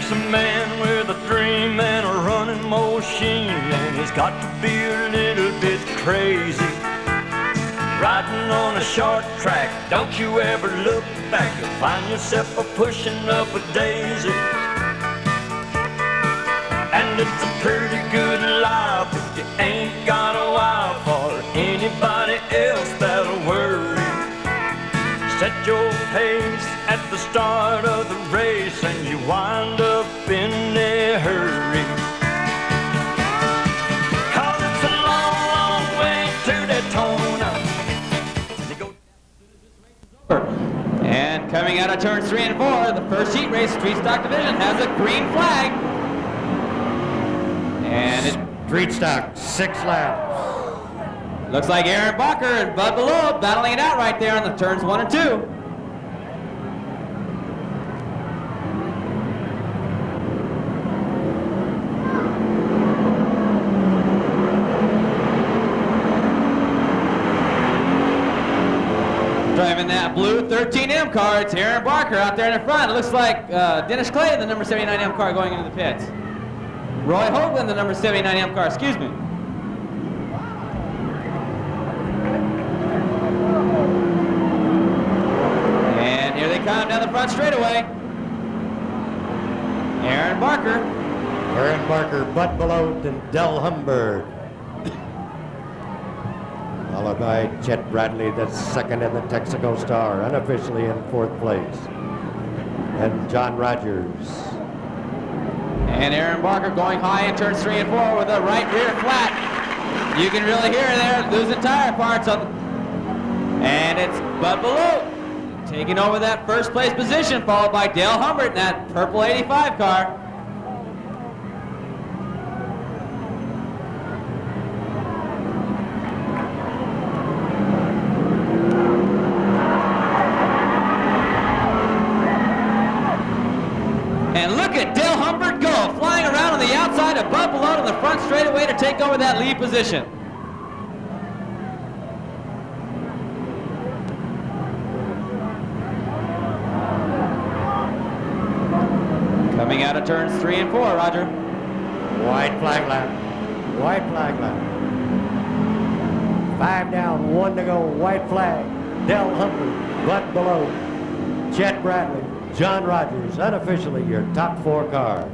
takes a man with a dream and a running machine, and he's got to be a little bit crazy. Riding on a short track, don't you ever look back, you'll find yourself pushing up a daisy. And it's a pretty good life if you ain't got a wife or anybody else that'll worry. Set your pace at the start of the race and you wind up in a hurry. 'Cause it's a long, long way to Daytona. And coming out of turns 3 and 4, the first heat race, Street Stock Division, has a green flag. And it's Street Stock, 6 laps. looks like Aaron Barker and Bud Below battling it out right there on the turns 1 and 2. Driving that blue 13M car, it's Aaron Barker out there in the front. It looks like Dennis Clay, the number 79M car, going into the pits. Roy Hoagland, the number 79M car, excuse me. And here they come down the front straightaway. Aaron Barker. Aaron Barker, Bud Below, and Del Humbird. Followed by Chet Bradley, that's second in the Texaco Star, unofficially in 4th place. And John Rogers. And Aaron Barker going high in turns 3 and 4 with a right rear flat. You can really hear there, losing tire parts on. And it's Bud Below taking over that first place position, followed by Dale Humbert in that purple 85 car. And look at Dale Humbert go, flying around on the outside of Bud Below to the front straightaway to take over that lead position. Coming out of turns 3 and 4, Roger. White flag lap. White flag lap. 5 down, 1 to go. White flag. Del Humbert, Bud Below, Chet Bradley, John Rogers, unofficially your top 4 cars.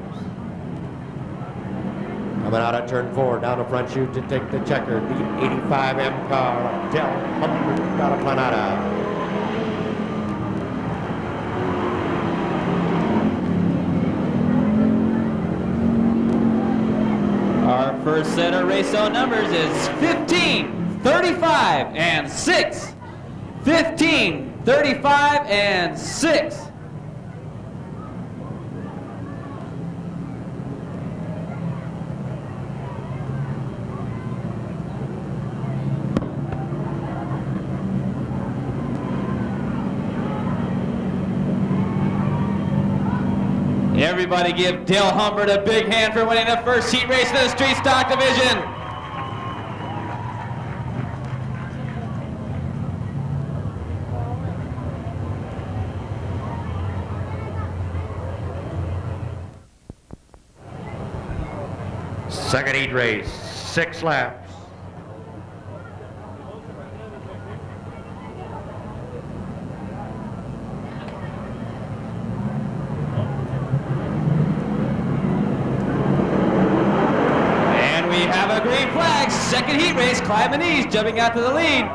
Coming out of turn 4, down the front chute to take the checker, the 85M car, Del Humbert, got a Planada. Our first set of race zone numbers is 15, 35, and 6. 15, 35, and 6. Everybody give Dale Humbert a big hand for winning the first heat race in the Street Stock Division. Second heat race, 6 laps. Have a green flag, second heat race, Clyde Manise jumping out to the lead.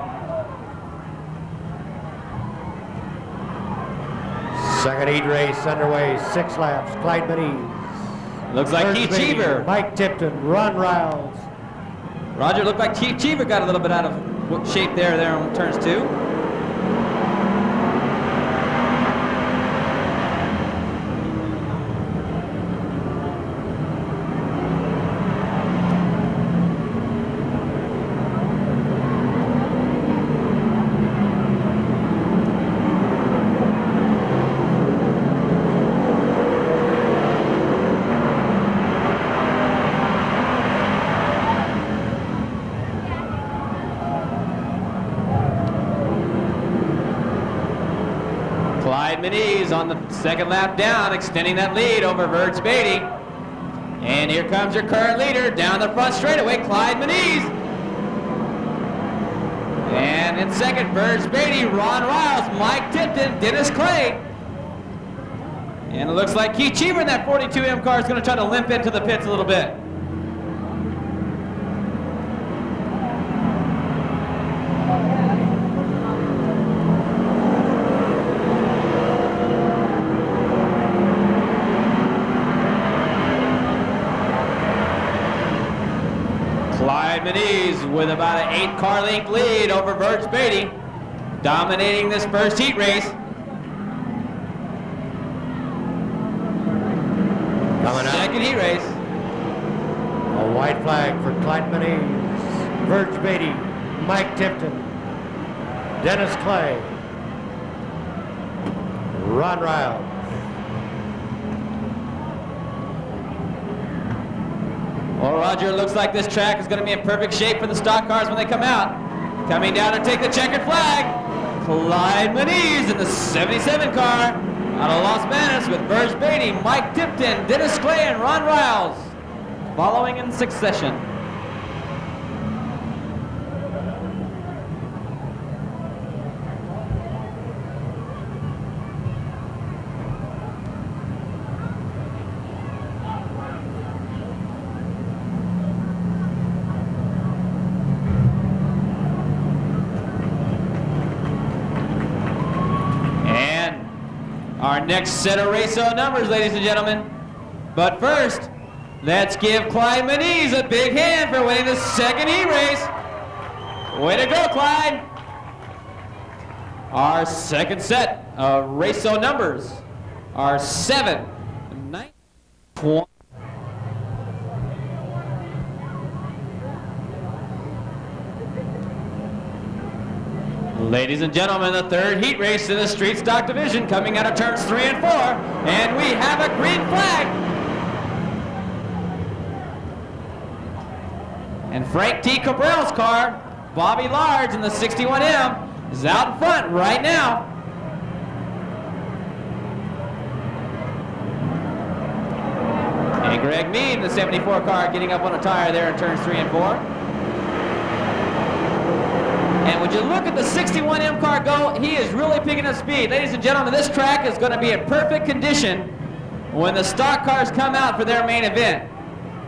Second heat race underway, 6 laps, Clyde Manise. Looks like Keith Cheever. Mike Tipton, Ron Riles. Roger, looked like Keith Cheever got a little bit out of shape there on turns 2. Clyde Manise on the second lap down, extending that lead over Merced Beatty. And here comes your current leader down the front straightaway, Clyde Manise. And in second, Merced Beatty, Ron Riles, Mike Tipton, Dennis Clay. And it looks like Keith Cheever in that 42M car is going to try to limp into the pits a little bit. Clyde Manise with about an 8-car length lead over Merced Beatty, dominating this first heat race. Coming up. Second heat race. A white flag for Clyde Manise, Merced Beatty, Mike Tipton, Dennis Clay, Ron Riles. Well, Roger, it looks like this track is going to be in perfect shape for the stock cars when they come out. Coming down to take the checkered flag, Clyde Manise in the 77 car out of Los Banos with Merced Beatty, Mike Tipton, Dennis Clay, and Ron Riles following in succession. Our next set of race-o numbers, ladies and gentlemen. But first, let's give Clyde Manise a big hand for winning the second heat race. Way to go, Clyde. Our second set of race-o numbers are 7, 9, 20. Ladies and gentlemen, the third heat race in the street stock division coming out of turns 3 and 4, and we have a green flag. And Frank T. Cabral's car, Bobby Large in the 61M, is out in front right now. And Greg Mead in the 74 car getting up on a tire there in turns 3 and 4. And when you look at the 61M car go, he is really picking up speed. Ladies and gentlemen, this track is going to be in perfect condition when the stock cars come out for their main event.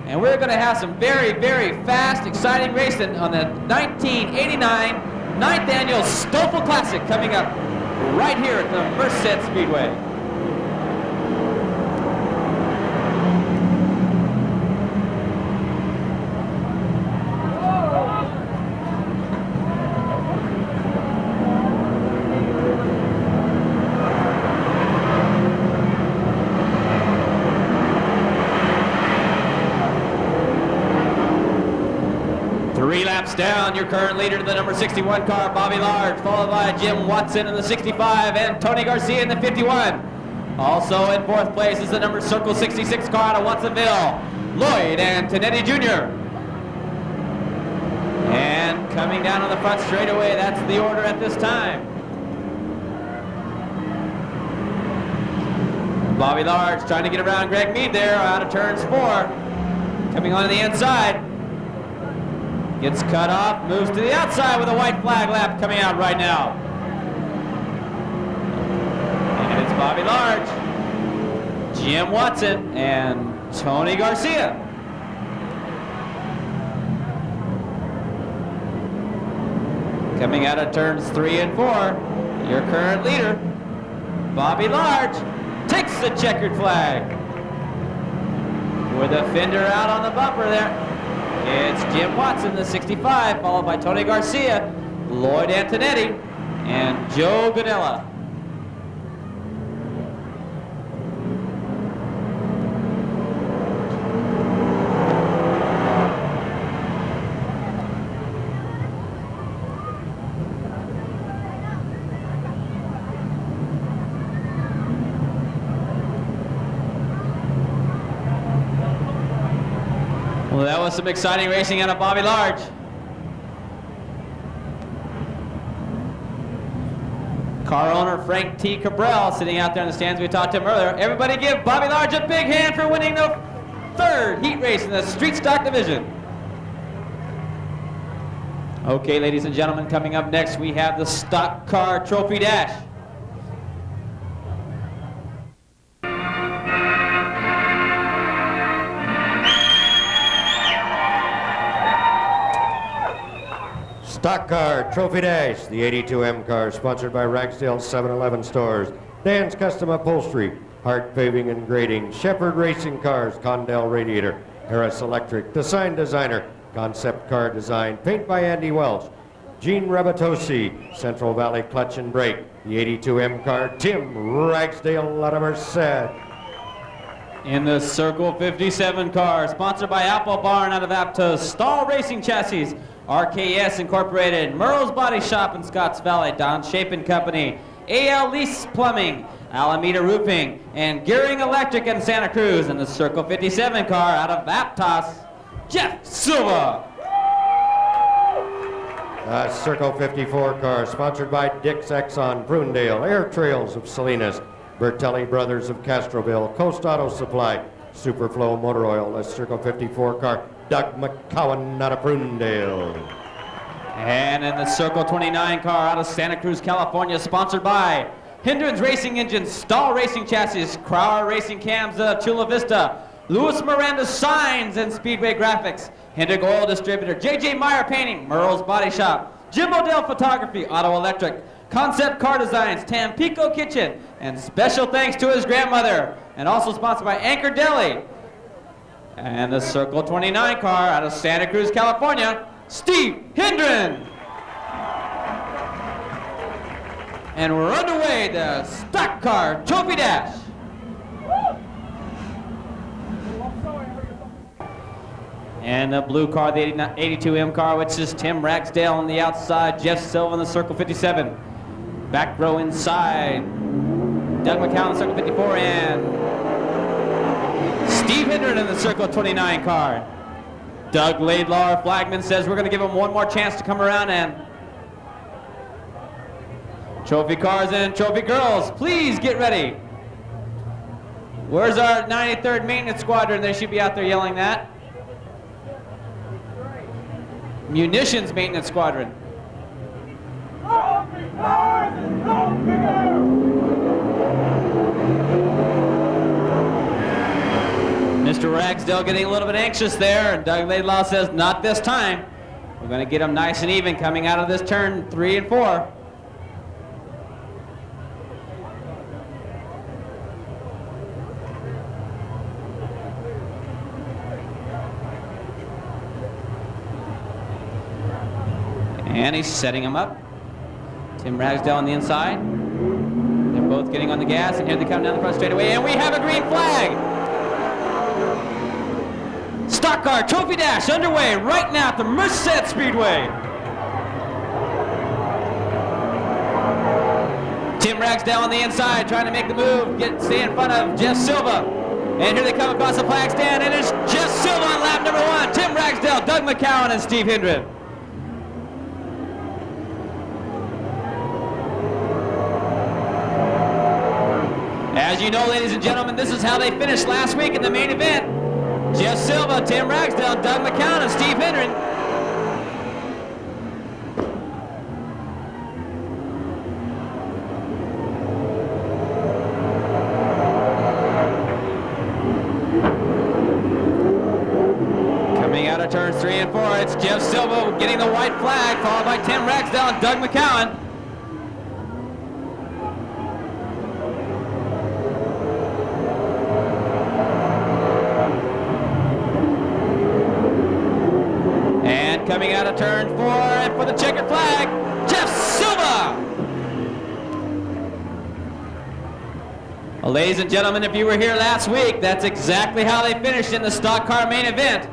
And we're going to have some very, very fast, exciting racing on the 1989 9th Annual Stofle Classic coming up right here at the Merced Speedway. Down, your current leader to the number 61 car, Bobby Large, followed by Jim Watson in the 65 and Tony Garcia in the 51. Also in fourth place is the number Circle 66 car out of Watsonville, Lloyd Antonetti Jr. And coming down on the front straightaway, that's the order at this time. Bobby Large trying to get around Greg Mead there out of turns 4. Coming on to the inside. Gets cut off, moves to the outside with a white flag lap coming out right now. And it's Bobby Large, Jim Watson, and Tony Garcia. Coming out of turns 3 and 4, your current leader, Bobby Large, takes the checkered flag. With a fender out on the bumper there. It's Jim Watson, the 65, followed by Tony Garcia, Lloyd Antonetti, and Joe Godella. Well, that was some exciting racing out of Bobby Large. Car owner Frank T. Cabral sitting out there in the stands. We talked to him earlier. Everybody give Bobby Large a big hand for winning the third heat race in the street stock division. Okay, ladies and gentlemen, coming up next, we have the Stock Car Trophy Dash. Stock Car Trophy Dash, the 82M car, sponsored by Ragsdale 7-Eleven stores, Dan's Custom Upholstery, Hart Paving and Grading, Shepherd Racing Cars, Condell Radiator, Harris Electric, The Sign Designer, Concept Car Design, paint by Andy Welch, Gene Rabatosi, Central Valley Clutch and Brake, the 82M car, Tim Ragsdale out of Merced. In the Circle 57 car, sponsored by Apple Barn out of Aptos, Stahl Racing Chassis, RKS Incorporated, Merle's Body Shop in Scotts Valley, Don Chapin Company, AL Lease Plumbing, Alameda Roofing, and Gearing Electric in Santa Cruz. In the Circle 57 car out of Aptos, Jeff Silva. Circle 54 car, sponsored by Dick's Exxon, Prunedale, Air Trails of Salinas, Bertelli Brothers of Castroville, Coast Auto Supply, Superflow Motor Oil. The Circle 54 car, Doug McCowan out of Prunedale. And in the Circle 29 car out of Santa Cruz, California, sponsored by Hindrance Racing Engines, Stahl Racing Chassis, Crowder Racing Cams of Chula Vista, Louis Miranda Signs and Speedway Graphics, Hendrick Oil Distributor, J.J. Meyer Painting, Merle's Body Shop, Jim Odell Photography, Auto Electric, Concept Car Designs, Tampico Kitchen, and special thanks to his grandmother, and also sponsored by Anchor Deli. And the Circle 29 car out of Santa Cruz, California, Steve Hendren. And we're underway, the Stock Car Trophy Dash. And the blue car, the 82M car, which is Tim Ragsdale on the outside, Jeff Silva in the Circle 57. Back row inside, Doug McCown, Circle 54, and Steve Hendren in the Circle 29 car. Doug Laidlaw, flagman, says we're going to give him one more chance to come around. And trophy cars and trophy girls, please get ready. Where's our 93rd Maintenance Squadron? They should be out there yelling that. Munitions Maintenance Squadron. Mr. Ragsdale getting a little bit anxious there, and Doug Laidlaw says, not this time. We're going to get him nice and even coming out of this turn 3 and 4. And he's setting him up. Tim Ragsdale on the inside. They're both getting on the gas, and here they come down the front straightaway, and we have a green flag. Stock Car Trophy Dash underway right now at the Merced Speedway. Tim Ragsdale on the inside, trying to make the move, stay in front of Jeff Silva. And here they come across the flag stand, and it's Jeff Silva on lap number 1. Tim Ragsdale, Doug McCowan, and Steve Hendren. As you know, ladies and gentlemen, this is how they finished last week in the main event. Jeff Silva, Tim Ragsdale, Doug McCown, and Steve Hendren. Coming out of turns 3 and 4, it's Jeff Silva getting the white flag, followed by Tim Ragsdale and Doug McCowan. Coming out of turn 4, and for the checkered flag, Jeff Silva. Well, ladies and gentlemen, if you were here last week, that's exactly how they finished in the stock car main event.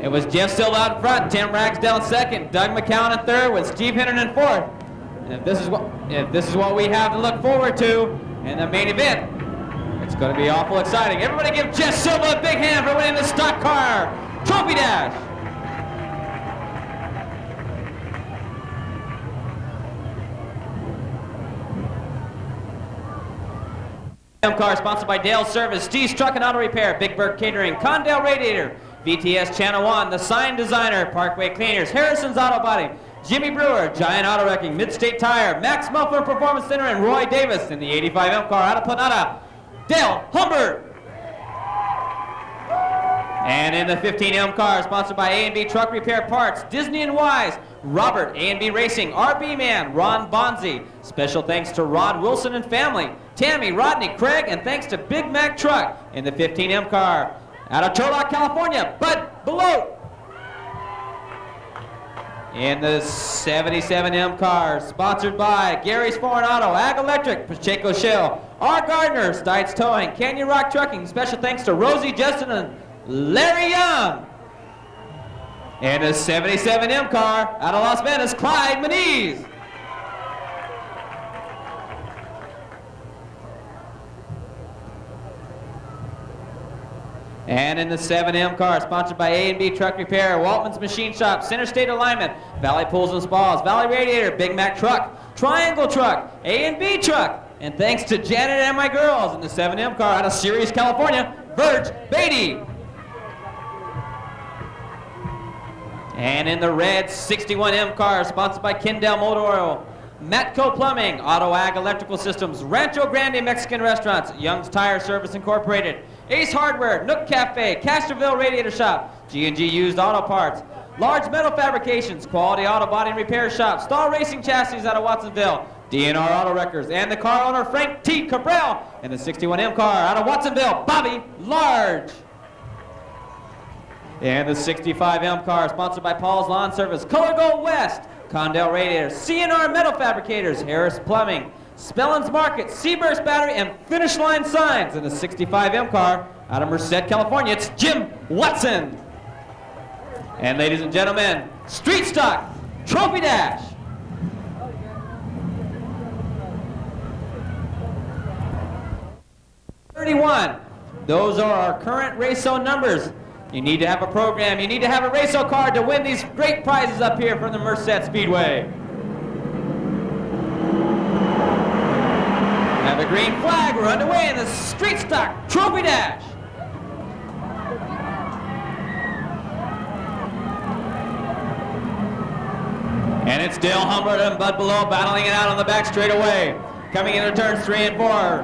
It was Jeff Silva out front, Tim Ragsdale in second, Doug McCown in third, with Steve Hendren in fourth. And if this is what we have to look forward to in the main event, it's going to be awful exciting. Everybody give Jeff Silva a big hand for winning the stock car Trophy Dash. Car sponsored by Dale Service, Steve's Truck and Auto Repair, Big Bird Catering, Condell Radiator, VTS Channel 1, The Sign Designer, Parkway Cleaners, Harrison's Auto Body, Jimmy Brewer, Giant Auto Wrecking, Midstate Tire, Max Muffler Performance Center, and Roy Davis in the 85M car out of Planada, Dale Humbert. And in the 15M car, sponsored by A&B Truck Repair Parts, Disney and Wise, Robert, A&B Racing, RB Man, Ron Bonzi. Special thanks to Rod Wilson and family, Tammy, Rodney, Craig, and thanks to Big Mac Truck in the 15M car. Out of Turlock, California, Bud Belote. In the 77M car, sponsored by Gary's Foreign Auto, Ag Electric, Pacheco Shell, R. Gardner, Stites Towing, Canyon Rock Trucking. Special thanks to Rosie Justin and Larry Young. And a 77M car out of Las Vegas, Clyde Moniz. And in the 7M car, sponsored by A&B Truck Repair, Waltman's Machine Shop, Center State Alignment, Valley Pools and Spas, Valley Radiator, Big Mac Truck, Triangle Truck, A&B Truck, and thanks to Janet and my girls in the 7M car out of Sirius, California, Verge Beatty. And in the red 61M car, sponsored by Kendall Motor Oil, Matco Plumbing, Auto Ag Electrical Systems, Rancho Grande Mexican Restaurants, Young's Tire Service Incorporated, Ace Hardware, Nook Cafe, Castroville Radiator Shop, G&G Used Auto Parts, Large Metal Fabrications, Quality Auto Body and Repair Shop, Star Racing Chassis out of Watsonville, DNR Auto Wreckers, and the car owner Frank T. Cabral, and the 61M car out of Watsonville, Bobby Large. And the 65M car, sponsored by Paul's Lawn Service, Color Gold West, Condell Radiators, CNR Metal Fabricators, Harris Plumbing, Spellens Market, Seaburst Battery, and Finish Line Signs. In the 65M car, out of Merced, California, it's Jim Watson. And ladies and gentlemen, Street Stock Trophy Dash. '31. Those are our current RACO numbers. You need to have a program. You need to have a RACO card to win these great prizes up here from the Merced Speedway. Have a green flag. We're underway in the Street Stock Trophy Dash. And it's Dale Humbert and Bud Below battling it out on the back straightaway. Coming into turns 3 and 4.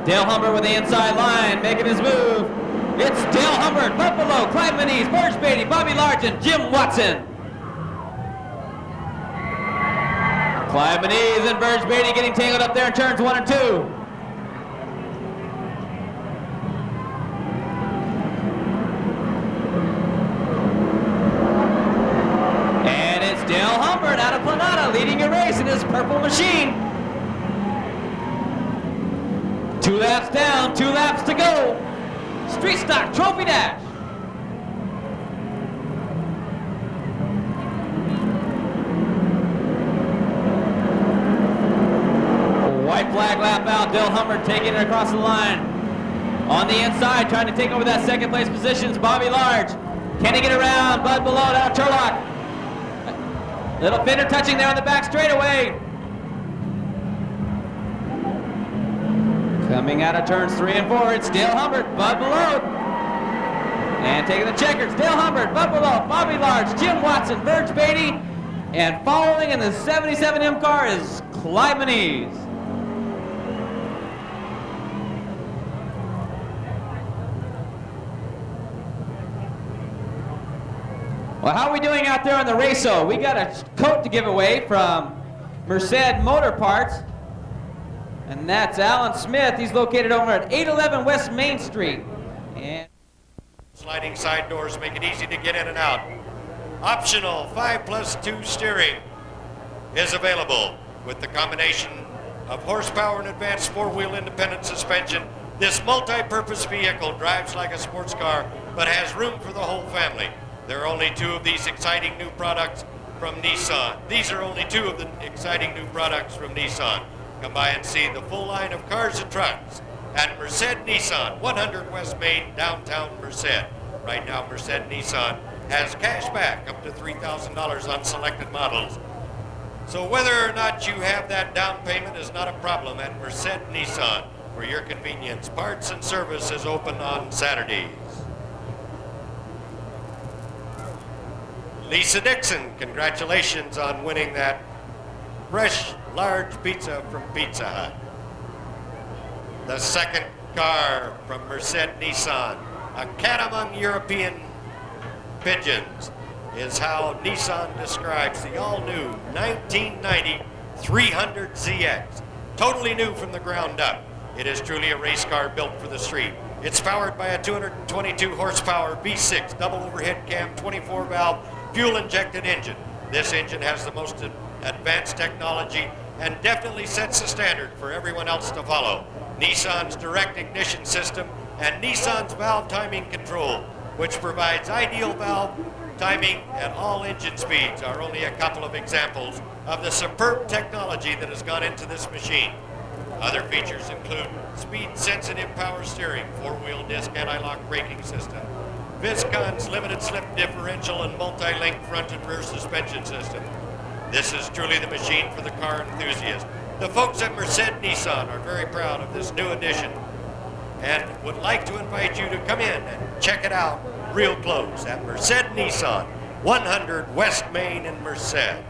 Dale Humbert with the inside line, making his move. It's Dale Humbert, Bud Below, Clyde Moniz, Burge Beatty, Bobby Large, and Jim Watson. Clyde Moniz and Burge Beatty getting tangled up there in turns 1 and 2. And it's Dale Humbert out of Planada leading a race in his purple machine. 2 laps down, 2 laps to go. Street Stock Trophy Dash. White flag lap out, Dale Humbert taking it across the line. On the inside, trying to take over that second place positions, Bobby Large. Can he get around? Bud Below out of Turlock. Little fender touching there on the back straightaway. Coming out of turns 3 and 4, it's Dale Humbert, Bud Below. And taking the checkers, Dale Humbert, Bud Below, Bobby Large, Jim Watson, Burge Beatty. And following in the 77M car is Clyde Moniz. Well, how are we doing out there on the RACO? We got a coat to give away from Merced Motor Parts. And that's Alan Smith. He's located over at 811 West Main Street. And sliding side doors make it easy to get in and out. Optional 5+2 steering is available with the combination of horsepower and advanced four-wheel independent suspension. This multi-purpose vehicle drives like a sports car but has room for the whole family. There are only 2 of these exciting new products from Nissan. These are only 2 of the exciting new products from Nissan. Come by and see the full line of cars and trucks at Merced Nissan, 100 West Main, downtown Merced. Right now, Merced Nissan has cash back up to $3,000 on selected models. So whether or not you have that down payment is not a problem at Merced Nissan. For your convenience, parts and service is open on Saturdays. Lisa Dixon, congratulations on winning that fresh, large pizza from Pizza Hut. The second car from Merced Nissan, a cat among European pigeons, is how Nissan describes the all-new 1990 300ZX. Totally new from the ground up. It is truly a race car built for the street. It's powered by a 222 horsepower V6 double overhead cam 24-valve fuel-injected engine. This engine has the most advanced technology and definitely sets the standard for everyone else to follow. Nissan's direct ignition system and Nissan's valve timing control, which provides ideal valve timing at all engine speeds, are only a couple of examples of the superb technology that has gone into this machine. Other features include speed-sensitive power steering, four-wheel disc anti-lock braking system, Viscon's limited slip differential and multi-link front and rear suspension system. This is truly the machine for the car enthusiast. The folks at Merced Nissan are very proud of this new addition and would like to invite you to come in and check it out real close at Merced Nissan, 100 West Main in Merced.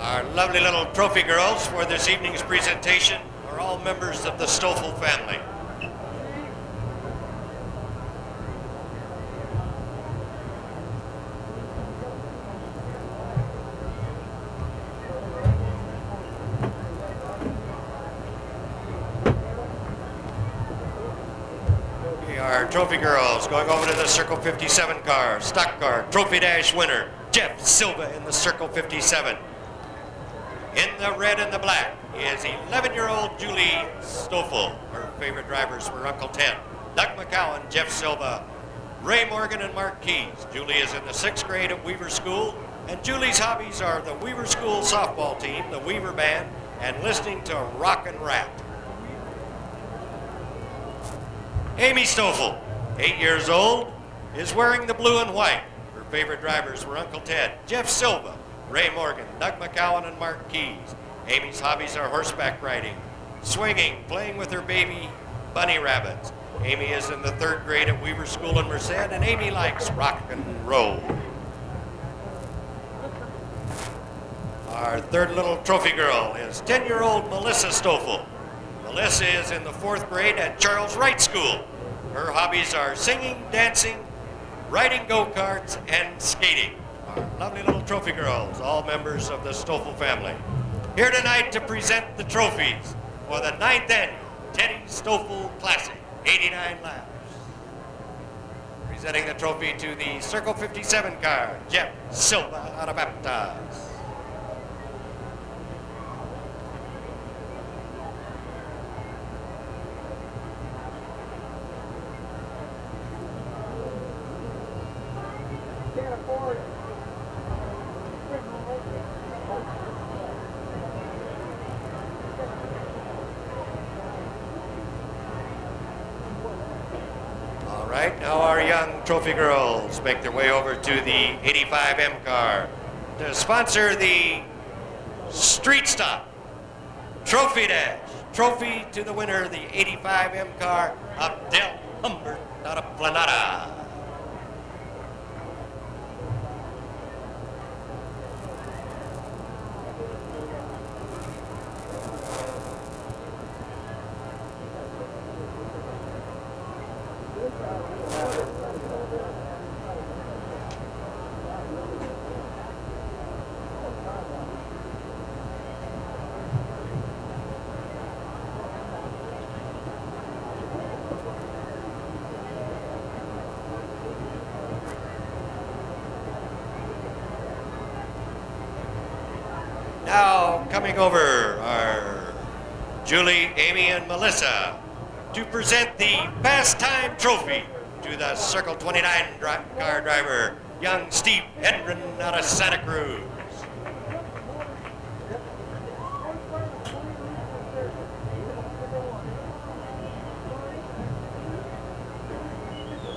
Our lovely little trophy girls for this evening's presentation are all members of the Stofle family. Our trophy girls going over to the Circle 57 car, stock car, trophy dash winner, Jeff Silva in the Circle 57. In the red and the black is 11-year-old Julie Stofle. Her favorite drivers were Uncle Ted, Doug McCowan, Jeff Silva, Ray Morgan, and Mark Keys. Julie is in the 6th grade at Weaver School, and Julie's hobbies are the Weaver School softball team, the Weaver Band, and listening to rock and rap. Amy Stofle, 8 years old, is wearing the blue and white. Her favorite drivers were Uncle Ted, Jeff Silva, Ray Morgan, Doug McCowan, and Mark Keys. Amy's hobbies are horseback riding, swinging, playing with her baby bunny rabbits. Amy is in the 3rd grade at Weaver School in Merced, and Amy likes rock and roll. Our third little trophy girl is 10-year-old Melissa Stofle. Melissa is in the 4th grade at Charles Wright School. Her hobbies are singing, dancing, riding go-karts, and skating. Our lovely little trophy girls, all members of the Stofle family, here tonight to present the trophies for the 9th annual Teddy Stofle Classic, 89 laps. Presenting the trophy to the Circle 57 car, Jeff Silva out of Baptist. Now our young trophy girls make their way over to the 85M car to sponsor the Street Stop Trophy Dash. Trophy to the winner, the 85M car of Del Humbert out of Planada. Now coming over are Julie, Amy, and Melissa to present the Fast Time Trophy to the Circle 29 car driver, young Steve Hendren out of Santa Cruz.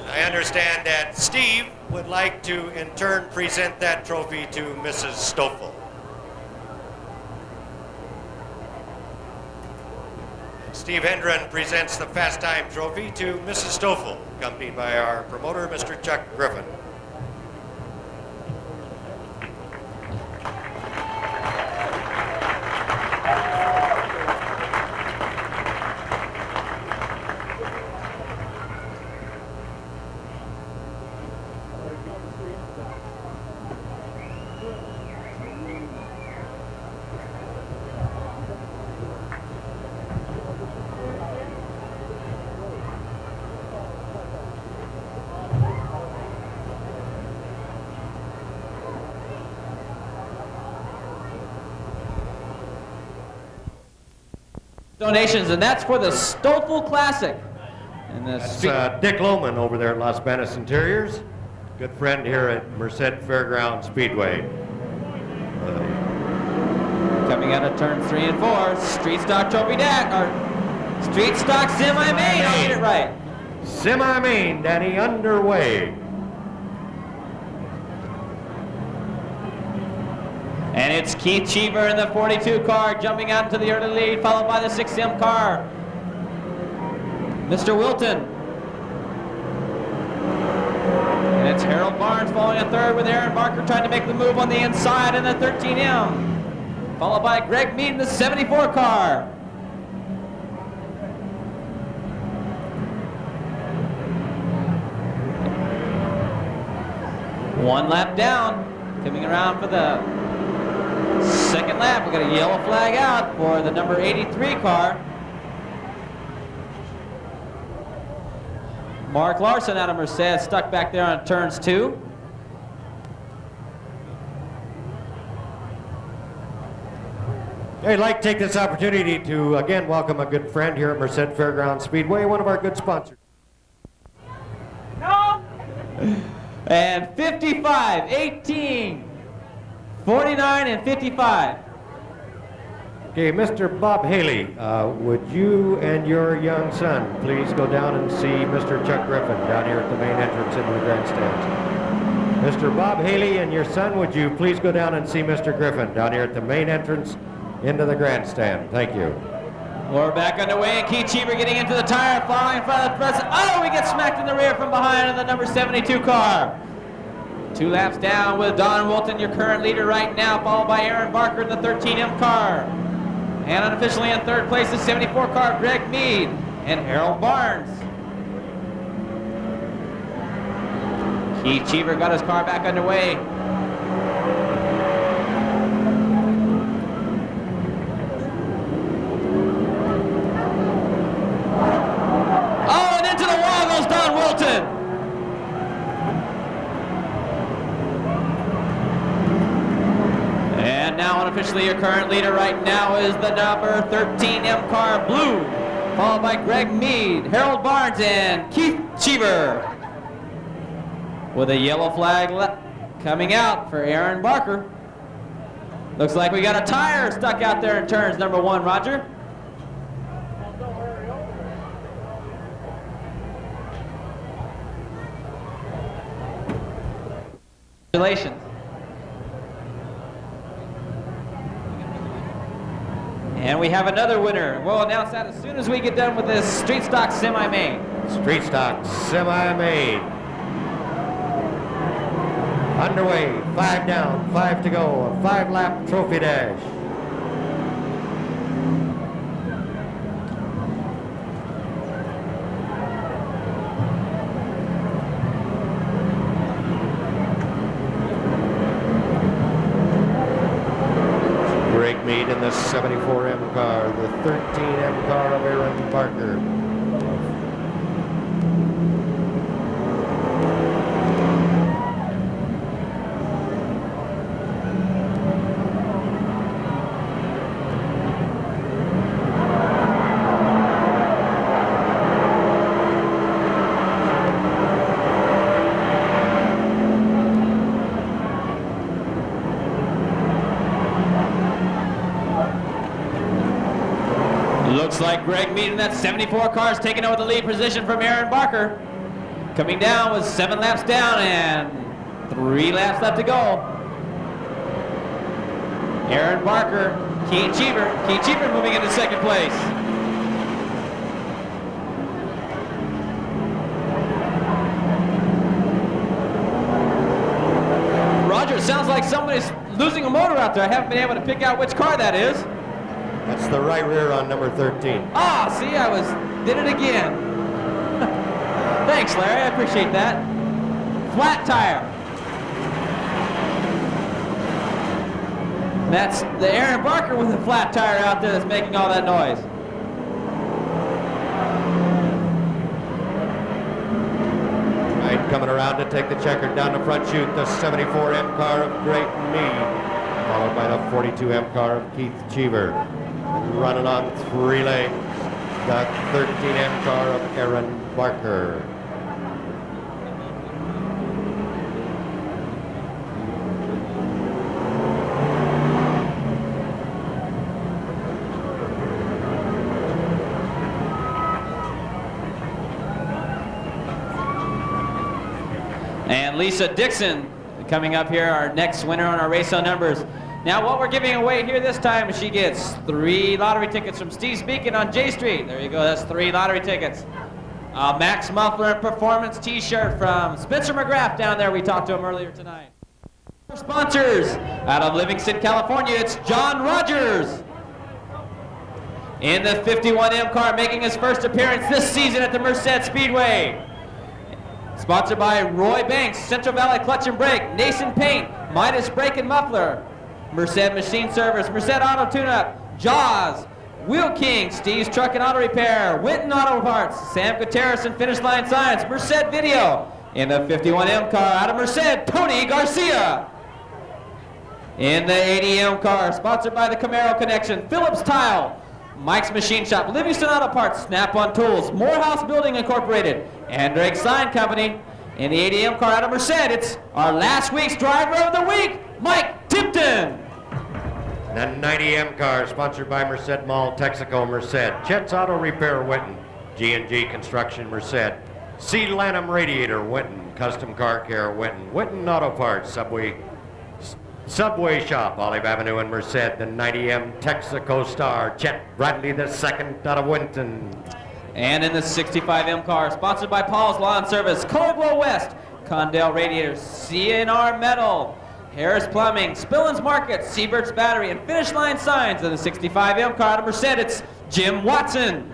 I understand that Steve would like to in turn present that trophy to Mrs. Stofle. Steve Hendren presents the Fast Time Trophy to Mrs. Stofle, accompanied by our promoter, Mr. Chuck Griffin. Donations, and that's for the Stofle Classic. And That's Dick Lohman over there at Las Vegas Interiors. Good friend here at Merced Fairground Speedway. Coming out of turn 3 and 4, Street Stock Trophy Deck, or Street Stock Semi-Main, I'll get it right. Semi-Main, Danny, underway. And it's Keith Cheever in the 42 car jumping out into the early lead, followed by the 6M car. Mr. Wilton. And it's Harold Barnes following a third with Aaron Barker trying to make the move on the inside in the 13M. Followed by Greg Mead in the 74 car. One lap down, coming around for the second lap. We got a yellow flag out for the number 83 car. Mark Larson out of Merced, stuck back there on turns 2. I'd like to take this opportunity to again welcome a good friend here at Merced Fairground Speedway, one of our good sponsors. No. And 55, 18, 49, and 55. Okay, Mr. Bob Haley, would you and your young son please go down and see Mr. Chuck Griffin down here at the main entrance into the grandstands? Mr. Bob Haley and your son, would you please go down and see Mr. Griffin down here at the main entrance into the grandstand? Thank you. We're back underway, and Keith Cheever getting into the tire, following in front of the press. Oh, we get smacked in the rear from behind in the number 72 car. 2 laps down with Don Wilton, your current leader right now, followed by Aaron Barker in the 13M car. And unofficially in third place, the 74 car, Greg Mead and Harold Barnes. Keith Cheever got his car back underway. Oh, and into the wall goes Don Wilton. And now unofficially your current leader right now is the number 13M car, Blue, followed by Greg Mead, Harold Barnes, and Keith Cheever. With a yellow flag coming out for Aaron Barker. Looks like we got a tire stuck out there in turns number 1, Roger. Congratulations. And we have another winner. We'll announce that as soon as we get done with this Street Stock Semi-Main. Street Stock Semi-Main. Underway, 5 down, 5 to go, a 5-lap trophy dash. Greg Mead in the 74M car, the 13M car of Aaron Barker. like Greg Mead in that 74 car is taking over the lead position from Aaron Barker. Coming down with 7 laps down and 3 laps left to go. Aaron Barker, Keith Cheever moving into second place. Roger, it sounds like somebody's losing a motor out there. I haven't been able to pick out which car that is. That's the right rear on number 13. Ah, see, did it again. Thanks, Larry, I appreciate that. Flat tire. That's the Aaron Barker with a flat tire out there that's making all that noise. Right, coming around to take the checker down the front chute, the 74M car of Great Mead, followed by the 42M car of Keith Cheever. Running on 3 lanes, the 13M car of Aaron Barker. And Lisa Dixon coming up here, our next winner on our race on numbers. Now what we're giving away here this time is she gets 3 lottery tickets from Steve's Beacon on J Street. There you go, that's 3 lottery tickets. A Max Muffler and Performance t-shirt from Spencer McGrath down there. We talked to him earlier tonight. Our sponsors out of Livingston, California, it's John Rogers. In the 51M car, making his first appearance this season at the Merced Speedway. Sponsored by Roy Banks, Central Valley Clutch and Brake, Nason Paint, Midas Brake and Muffler, Merced Machine Service, Merced Auto Tune-Up, Jaws, Wheel King, Steve's Truck and Auto Repair, Winton Auto Parts, Sam Gutierrez and Finish Line Science, Merced Video. In the 51M car, out of Merced, Tony Garcia. In the 80M car, sponsored by the Camaro Connection, Phillips Tile, Mike's Machine Shop, Livingston Auto Parts, Snap-on Tools, Morehouse Building Incorporated, and Drake Sign Company. In the 80M car out of Merced, it's our last week's driver of the week, Mike Tipton. The 90M car, sponsored by Merced Mall, Texaco, Merced, Chet's Auto Repair, Winton, G&G Construction, Merced, C. Lanham Radiator, Winton, Custom Car Care, Winton, Winton Auto Parts, Subway Shop, Olive Avenue in Merced, the 90M Texaco Star, Chet Bradley II out of Winton. And in the 65M car, sponsored by Paul's Lawn Service, Color Glow West, Condell Radiators, CNR Metal, Harris Plumbing, Spillins Market, Siebert's Battery, and Finish Line Signs. In the 65M car out of Merced, it's Jim Watson.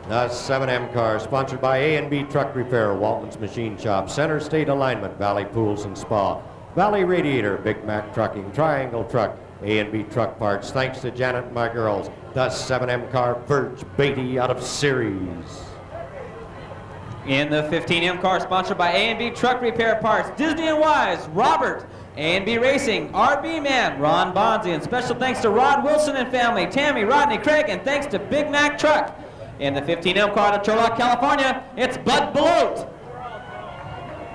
The 7M car, sponsored by A&B Truck Repair, Walton's Machine Shop, Center State Alignment, Valley Pools and Spa, Valley Radiator, Big Mac Trucking, Triangle Truck, A&B Truck Parts. Thanks to Janet and my girls. The 7M car, Verge Beatty out of Ceres. In the 15M car, sponsored by A&B Truck Repair Parts, Disney and Wise, Robert, A&B Racing, RB Man, Ron Bonzi, and special thanks to Rod Wilson and family, Tammy, Rodney, Craig, and thanks to Big Mac Truck. In the 15M car out of Turlock, California, it's Bud Belote.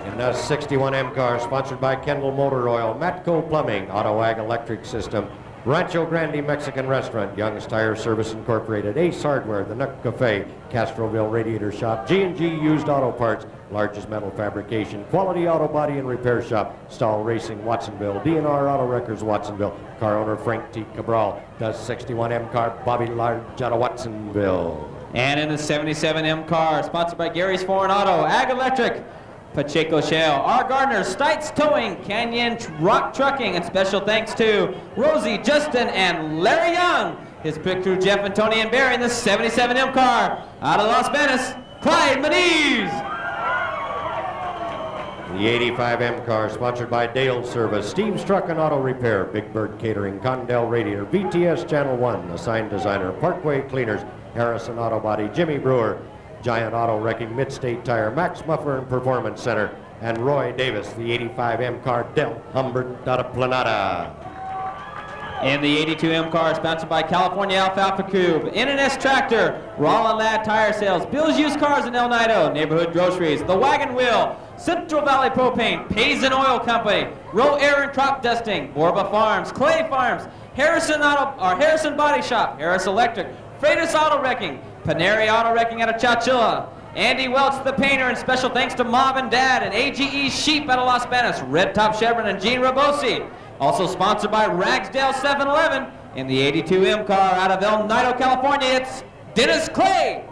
In the 61M car, sponsored by Kendall Motor Oil, Matco Plumbing, Auto Ag Electric System, Rancho Grande Mexican Restaurant, Young's Tire Service Incorporated, Ace Hardware, The Nook Cafe, Castroville Radiator Shop, G&G Used Auto Parts, Largest Metal Fabrication, Quality Auto Body and Repair Shop, Stahl Racing Watsonville, DNR Auto Wreckers Watsonville, car owner Frank T. Cabral, the 61M car, Bobby Large out of Watsonville. And in the 77M car, sponsored by Gary's Foreign Auto, Ag Electric, Pacheco Shale, R. Gardner, Stites Towing, Canyon Rock Trucking, and special thanks to Rosie, Justin, and Larry Young. His pit crew, Jeff and Tony and Barry, in the 77M car. Out of Las Vegas, Clyde Maniz. The 85M car, sponsored by Dale Service, Steve's Truck and Auto Repair, Big Bird Catering, Condell Radiator, VTS Channel 1, The Sign Designer, Parkway Cleaners, Harrison Auto Body, Jimmy Brewer, Giant Auto Wrecking, Midstate Tire, Max Muffler and Performance Center, and Roy Davis, the 85M car, Del Humbert out of Planada. In the 82M car, sponsored by California Alfalfa Cube, NNS Tractor, Rollin Ladd Tire Sales, Bill's Used Cars in El Nido, Neighborhood Groceries, The Wagon Wheel, Central Valley Propane, Payson Oil Company, Roe Air and Crop Dusting, Borba Farms, Clay Farms, Harrison Body Shop, Harris Electric, Freitas Auto Wrecking, Paneri Auto Wrecking out of Chowchilla, Andy Welch the painter, and special thanks to Mom and Dad, and AGE Sheep out of Los Banos, Red Top Chevron, and Gene Rabosi. Also sponsored by Ragsdale 7-Eleven. In the 82M car out of El Nido, California, it's Dennis Clay.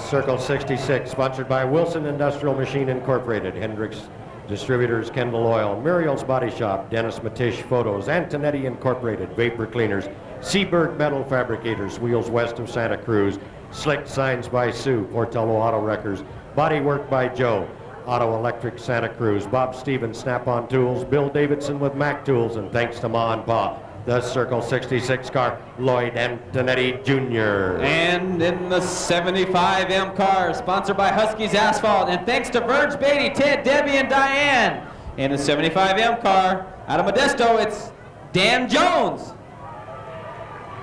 Circle 66, sponsored by Wilson Industrial Machine Incorporated, Hendricks Distributors, Kendall Oil, Muriel's Body Shop, Dennis Matish Photos, Antonetti Incorporated, Vapor Cleaners, Seaberg Metal Fabricators, Wheels West of Santa Cruz, Slick Signs by Sue, Portello Auto Wreckers, Body Work by Joe, Auto Electric Santa Cruz, Bob Stevens Snap-on Tools, Bill Davidson with Mac Tools, and thanks to Ma and Pa, the Circle 66 car, Lloyd Antonetti Jr. And in the 75M car, sponsored by Husky's Asphalt, and thanks to Verge Beatty, Ted, Debbie, and Diane. In the 75M car, out of Modesto, it's Dan Jones.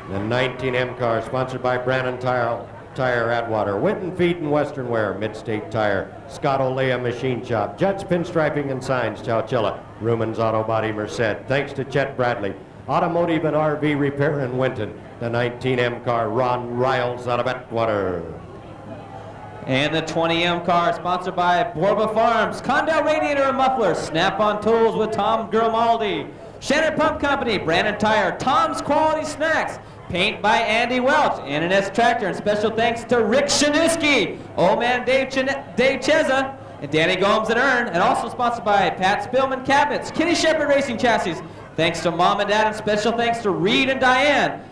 The 19M car, sponsored by Brannon Tire Atwater, Winton Feed and Western Wear, Midstate Tire, Scott Olea Machine Shop, Judd's Pinstriping and Signs, Chowchilla, Ruman's Auto Body Merced, thanks to Chet Bradley, Automotive and RV Repair in Winton, the 19M car, Ron Riles out of Atwater. And the 20M car, sponsored by Borba Farms, Condell Radiator and Muffler, Snap-on Tools with Tom Grimaldi, Shannon Pump Company, Brandon Tire, Tom's Quality Snacks, Paint by Andy Welch, N&S Tractor, and special thanks to Rick Shanuski, Old Man Dave Cheza, and Danny Gomes at Earn, and also sponsored by Pat Spillman Cabinets, Kitty Shepherd Racing Chassis, thanks to Mom and Dad, and special thanks to Reed and Diane.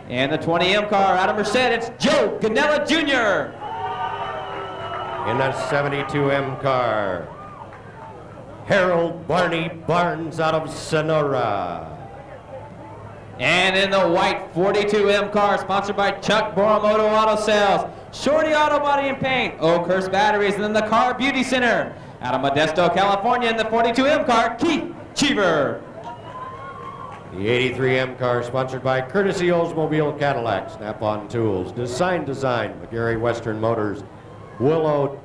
And the 20M car out of Merced, it's Joe Ganella Jr. In the 72M car, Harold Barney Barnes out of Sonora. And in the white 42M car, sponsored by Chuck Boromoto Auto Sales, Shorty Auto Body and Paint, Oakhurst Batteries, and then the Car Beauty Center. Out of Modesto, California, in the 42M car, Keith Cheever. The 83M car, sponsored by Courtesy Oldsmobile Cadillac, Snap-on Tools, Design, McGarry Western Motors, Willow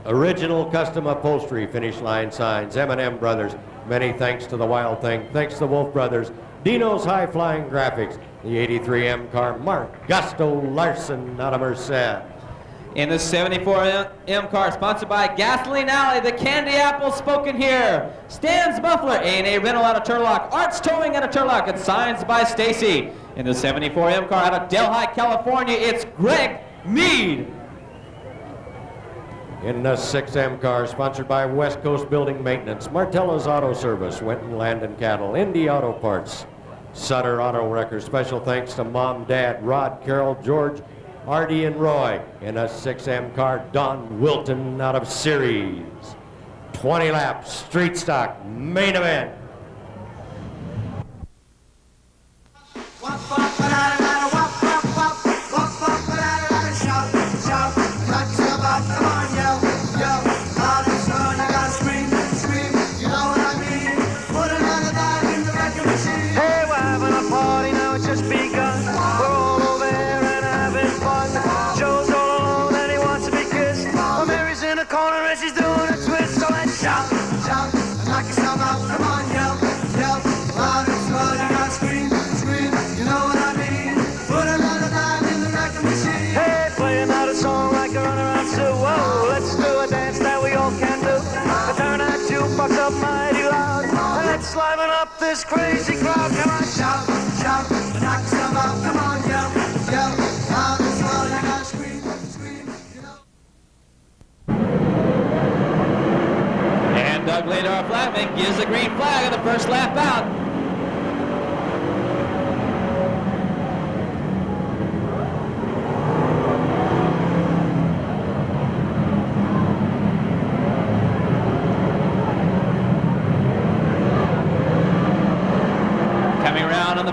Original Custom Upholstery, Finish Line Signs, M&M Brothers. Many thanks to the Wild Thing. Thanks to the Wolf Brothers. Dino's High Flying Graphics. The 83M car, Mark Gusto Larson out of Merced. In the 74M car, sponsored by Gasoline Alley, the Candy Apple spoken here. Stan's Muffler, A&A Rental out of Turlock, Arts Towing out of Turlock, and Signs by Stacy. In the 74M car out of Delhi, California, it's Greg Mead. In the 6M car, sponsored by West Coast Building Maintenance, Martella's Auto Service, Winton Land and Cattle, Indy Auto Parts, Sutter Auto Wreckers. Special thanks to Mom, Dad, Rod, Carol, George, Artie, and Roy. In a 6M car, Don Wilton out of Ceres. 20 laps, street stock, main event. Liven up this crazy crowd, come on, shout, shout, knock some out, come on, yell, yell, loud as well, you gotta scream, scream, you know. And Doug Ladar Flatman gives the green flag on the first lap out.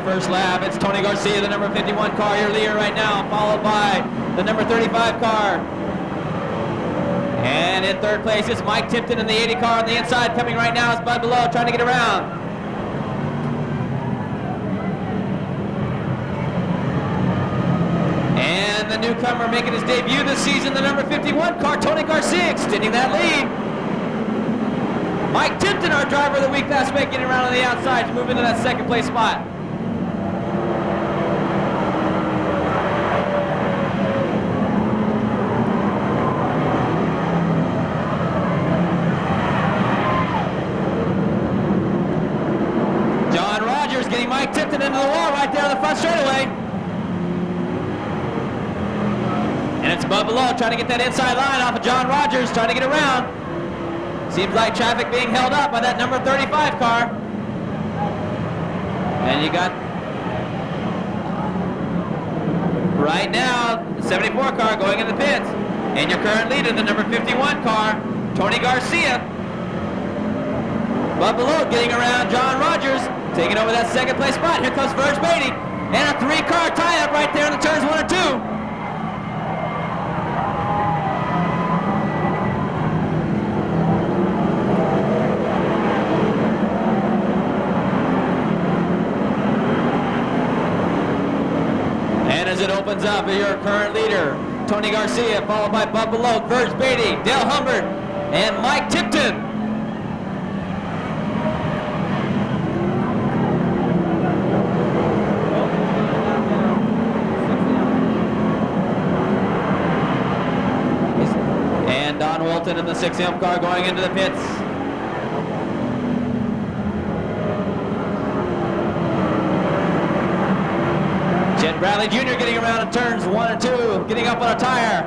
First lap, it's Tony Garcia, the number 51 car, your leader right now, followed by the number 35 car. And in third place, it's Mike Tipton in the 80 car on the inside. Coming right now is Bud Below, trying to get around. And the newcomer making his debut this season, the number 51 car, Tony Garcia, extending that lead. Mike Tipton, our driver of the week last week, getting around on the outside to move into that second place spot. John Rogers getting Mike Tipton into the wall right there on the front straightaway. And it's Bud Below trying to get that inside line off of John Rogers, trying to get around. Seems like traffic being held up by that number 35 car. And you got, right now, the 74 car going in the pits. And your current leader, the number 51 car, Tony Garcia. Bud Below getting around John Rogers, taking over that second place spot. Here comes Verge Beatty. And a 3-car tie-up right there in the turns 1 and 2. As it opens up, your current leader, Tony Garcia, followed by Bud Below, Verge Beatty, Dale Humbert, and Mike Tipton. And Don Walton in the 6M car going into the pits. Chet Bradley Jr. getting around in turns 1 and 2, getting up on a tire.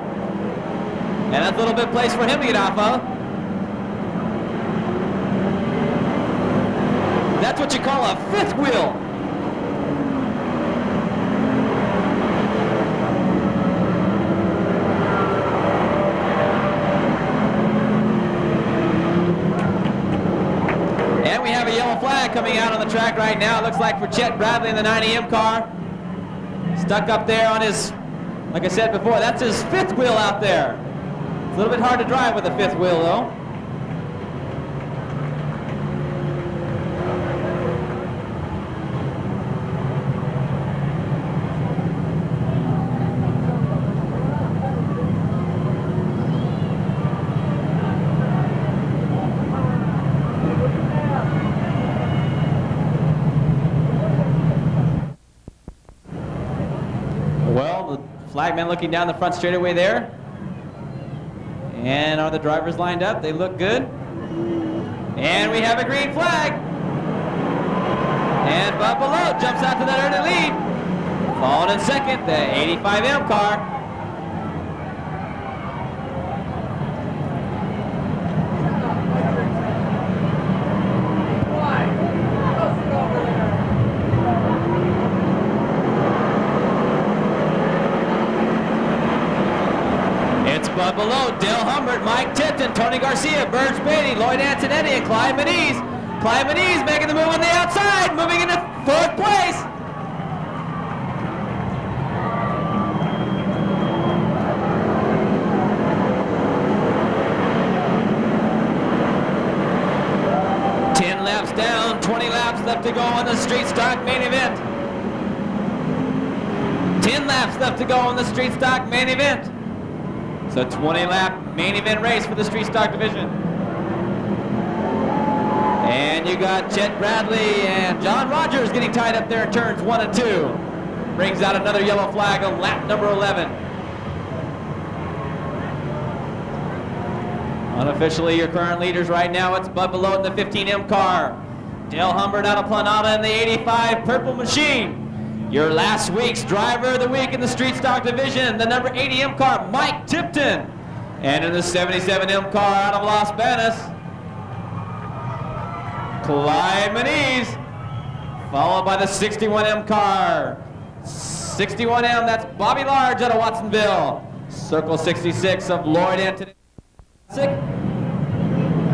And that's a little bit of place for him to get off of. That's what you call a fifth wheel. And we have a yellow flag coming out on the track right now. It looks like for Chet Bradley in the 90M car. Stuck up there on his, like I said before, that's his fifth wheel out there. It's a little bit hard to drive with a fifth wheel though. Flagman looking down the front straightaway there. And are the drivers lined up? They look good. And we have a green flag. And Bud Below jumps out to that early lead. Followed in second, the 85M car. Bud Below, Dale Humbert, Mike Tipton, Tony Garcia, Verge Beatty, Lloyd Antonetti, and Clyde Manise. Clyde Manise making the move on the outside, moving into 4th place. Laps down, 20 laps left to go on the street stock main event. 10 laps left to go on the street stock main event. So 20-lap main event race for the street stock division. And you got Chet Bradley and John Rogers getting tied up there in turns 1 and 2. Brings out another yellow flag on lap number 11. Unofficially, your current leaders right now, it's Bud Below in the 15M car. Dale Humbert out of Planada in the 85 Purple Machine. Your last week's driver of the week in the street stock division, the number 80M car, Mike Tipton. And in the 77M car out of Las Banas, Clyde Manise, followed by the 61M car. 61M, that's Bobby Large out of Watsonville. Circle 66 of Lloyd Antonetti.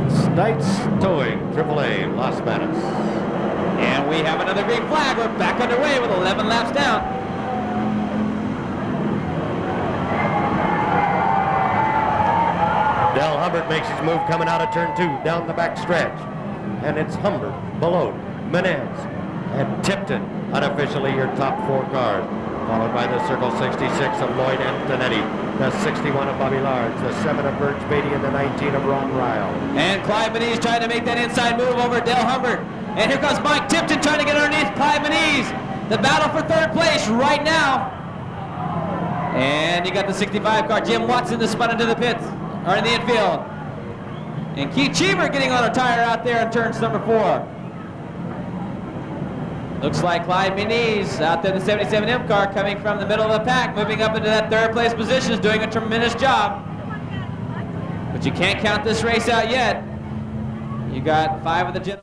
Stites Towing, AAA, Las Banas. And we have another green flag. We're back underway with 11 laps down. Dale Humbert makes his move coming out of turn 2 down the back stretch. And it's Humbert, Below, Menez, and Tipton, unofficially your top 4 cars. followed by the Circle 66 of Lloyd Antonetti, the 61 of Bobby Large, the 7 of Birch Beatty, and the 19 of Ron Ryle. And Clyde Manise trying to make that inside move over Dale Humbert. And here comes Mike Tipton trying to get underneath Clyde Manise. The battle for third place right now. And you got the 65 car, Jim Watson, that spun into the pits, or in the infield. And Keith Cheever getting on a tire out there in turns number 4. Looks like Clyde Manise out there in the 77M car coming from the middle of the pack, moving up into that third place position, is doing a tremendous job. But you can't count this race out yet. You got 5 of the gentlemen.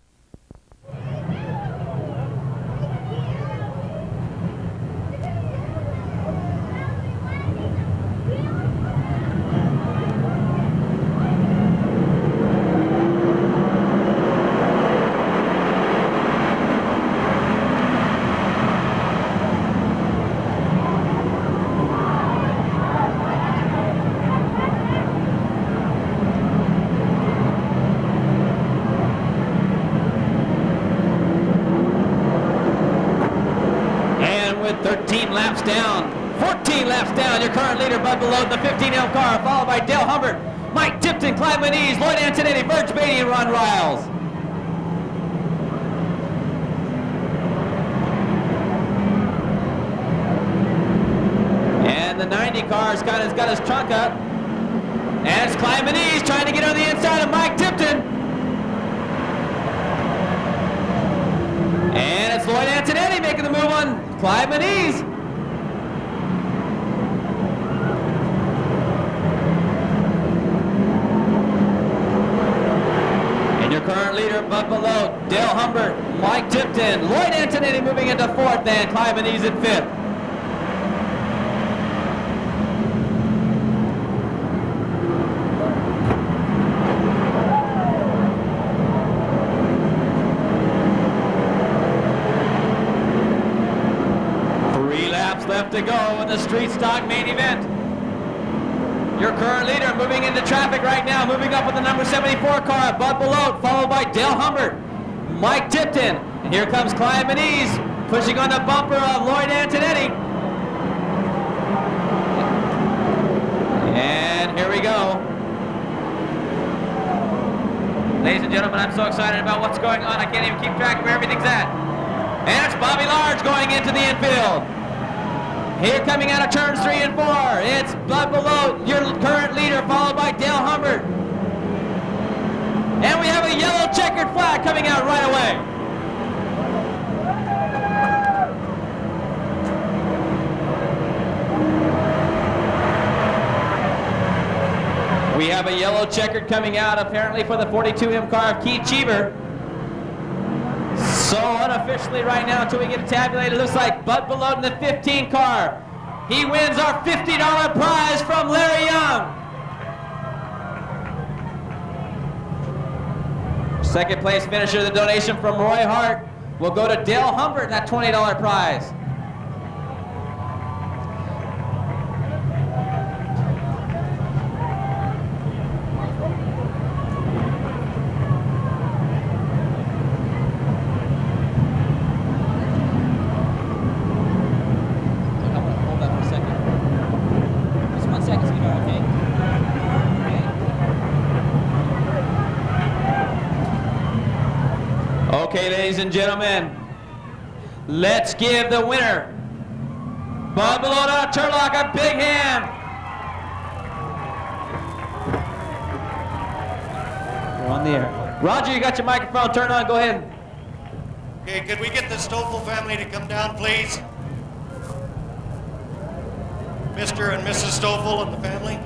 Laps down, 14 laps down, your current leader Bud Below in the 15L car, followed by Dale Humbert, Mike Tipton, Clyde Manise, Lloyd Antonetti, Birch Beatty, and Ron Riles. And the 90 car's got his trunk up, and it's Clyde Manise trying to get on the inside of Mike Tipton. And it's Lloyd Antonetti making the move on Clyde Manise. Current leader, Bud Below, Dale Humbert, Mike Tipton, Lloyd Antonetti moving into 4th, and Clyde Manise in 5th. Three laps left to go in the street stock main event. Your current leader moving into traffic right now, moving up with the number 74 car, Bud Below, followed by Dale Humbert, Mike Tipton, and here comes Clyde Manise, pushing on the bumper of Lloyd Antonetti. And here we go. Ladies and gentlemen, I'm so excited about what's going on, I can't even keep track of where everything's at. And it's Bobby Large going into the infield. Here coming out of turns 3 and 4, it's Bud Below, your current leader, followed by Dale Humbert. And we have a yellow checkered flag coming out right away. We have a yellow checkered coming out apparently for the 42M car of Keith Cheever. So unofficially right now until we get it tabulated, it looks like Bud Below in the 15 car. He wins our $50 prize from Larry Young. Second place finisher, the donation from Roy Hart will go to Dale Humbert, that $20 prize. Okay, ladies and gentlemen, let's give the winner, Bud Below out of Turlock, a big hand. We're on the air. Roger, you got your microphone turned on, go ahead. Okay, could we get the Stofle family to come down, please? Mr. and Mrs. Stofle and the family.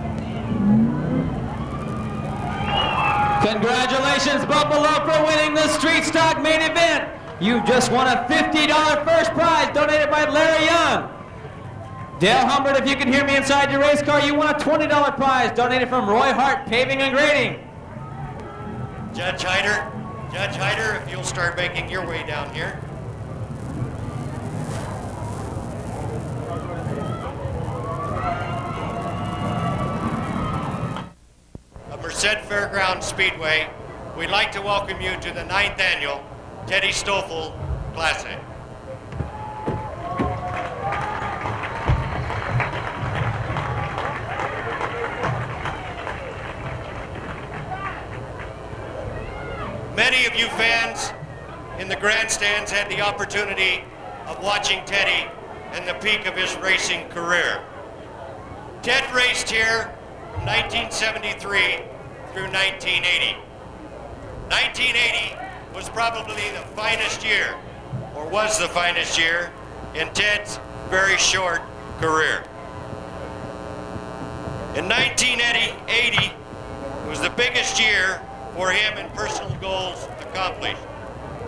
Congratulations, Bud Below, for winning the Street Stock main event. You just won a $50 first prize donated by Larry Young. Dale Humbert, if you can hear me inside your race car, you won a $20 prize donated from Roy Hart Paving and Grading. Judge Hyder, if you'll start making your way down here. Merced Speedway, we'd like to welcome you to the 9th annual Teddy Stofle Classic. Many of you fans in the grandstands had the opportunity of watching Teddy in the peak of his racing career. Ted raced here from 1973 through 1980. 1980 was probably the finest year, or was the finest year, in Ted's very short career. In 1980, it was the biggest year for him in personal goals accomplished.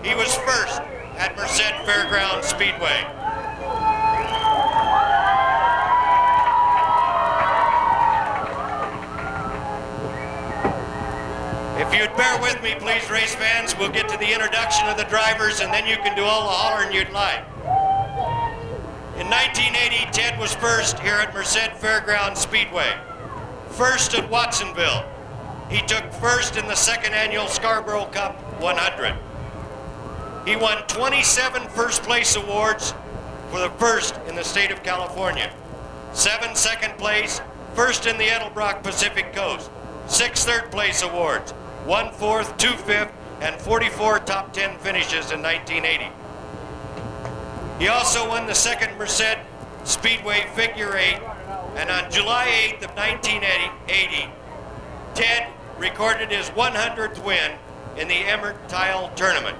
He was first at Merced Fairground Speedway. If you'd bear with me, please, race fans, we'll get to the introduction of the drivers and then you can do all the hollering you'd like. In 1980, Ted was first here at Merced Fairground Speedway. First at Watsonville. He took first in the second annual Scarborough Cup 100. He won 27 first place awards for the first in the state of California. 7 second place, first in the Edelbrock Pacific Coast. 6 third place awards, 1 fourth, 2 fifth, and 44 top 10 finishes in 1980. He also won the second Merced Speedway Figure 8, and on July 8th of 1980, Ted recorded his 100th win in the Emmert Tile Tournament.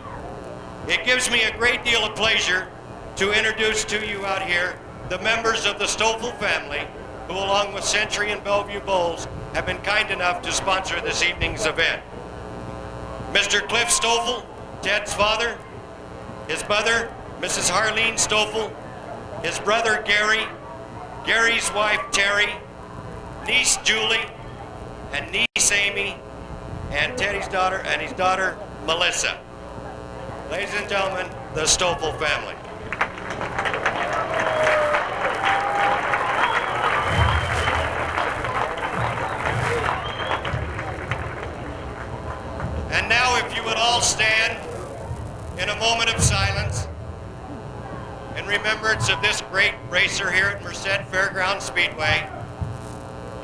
It gives me a great deal of pleasure to introduce to you out here the members of the Stofle family, who along with Century and Bellevue Bulls have been kind enough to sponsor this evening's event. Mr. Cliff Stofle, Ted's father, his mother, Mrs. Harleen Stofle, his brother Gary, Gary's wife Terry, niece Julie, and niece Amy, and Teddy's daughter, and his daughter Melissa. Ladies and gentlemen, the Stofle family. And now if you would all stand in a moment of silence in remembrance of this great racer here at Merced Fairground Speedway.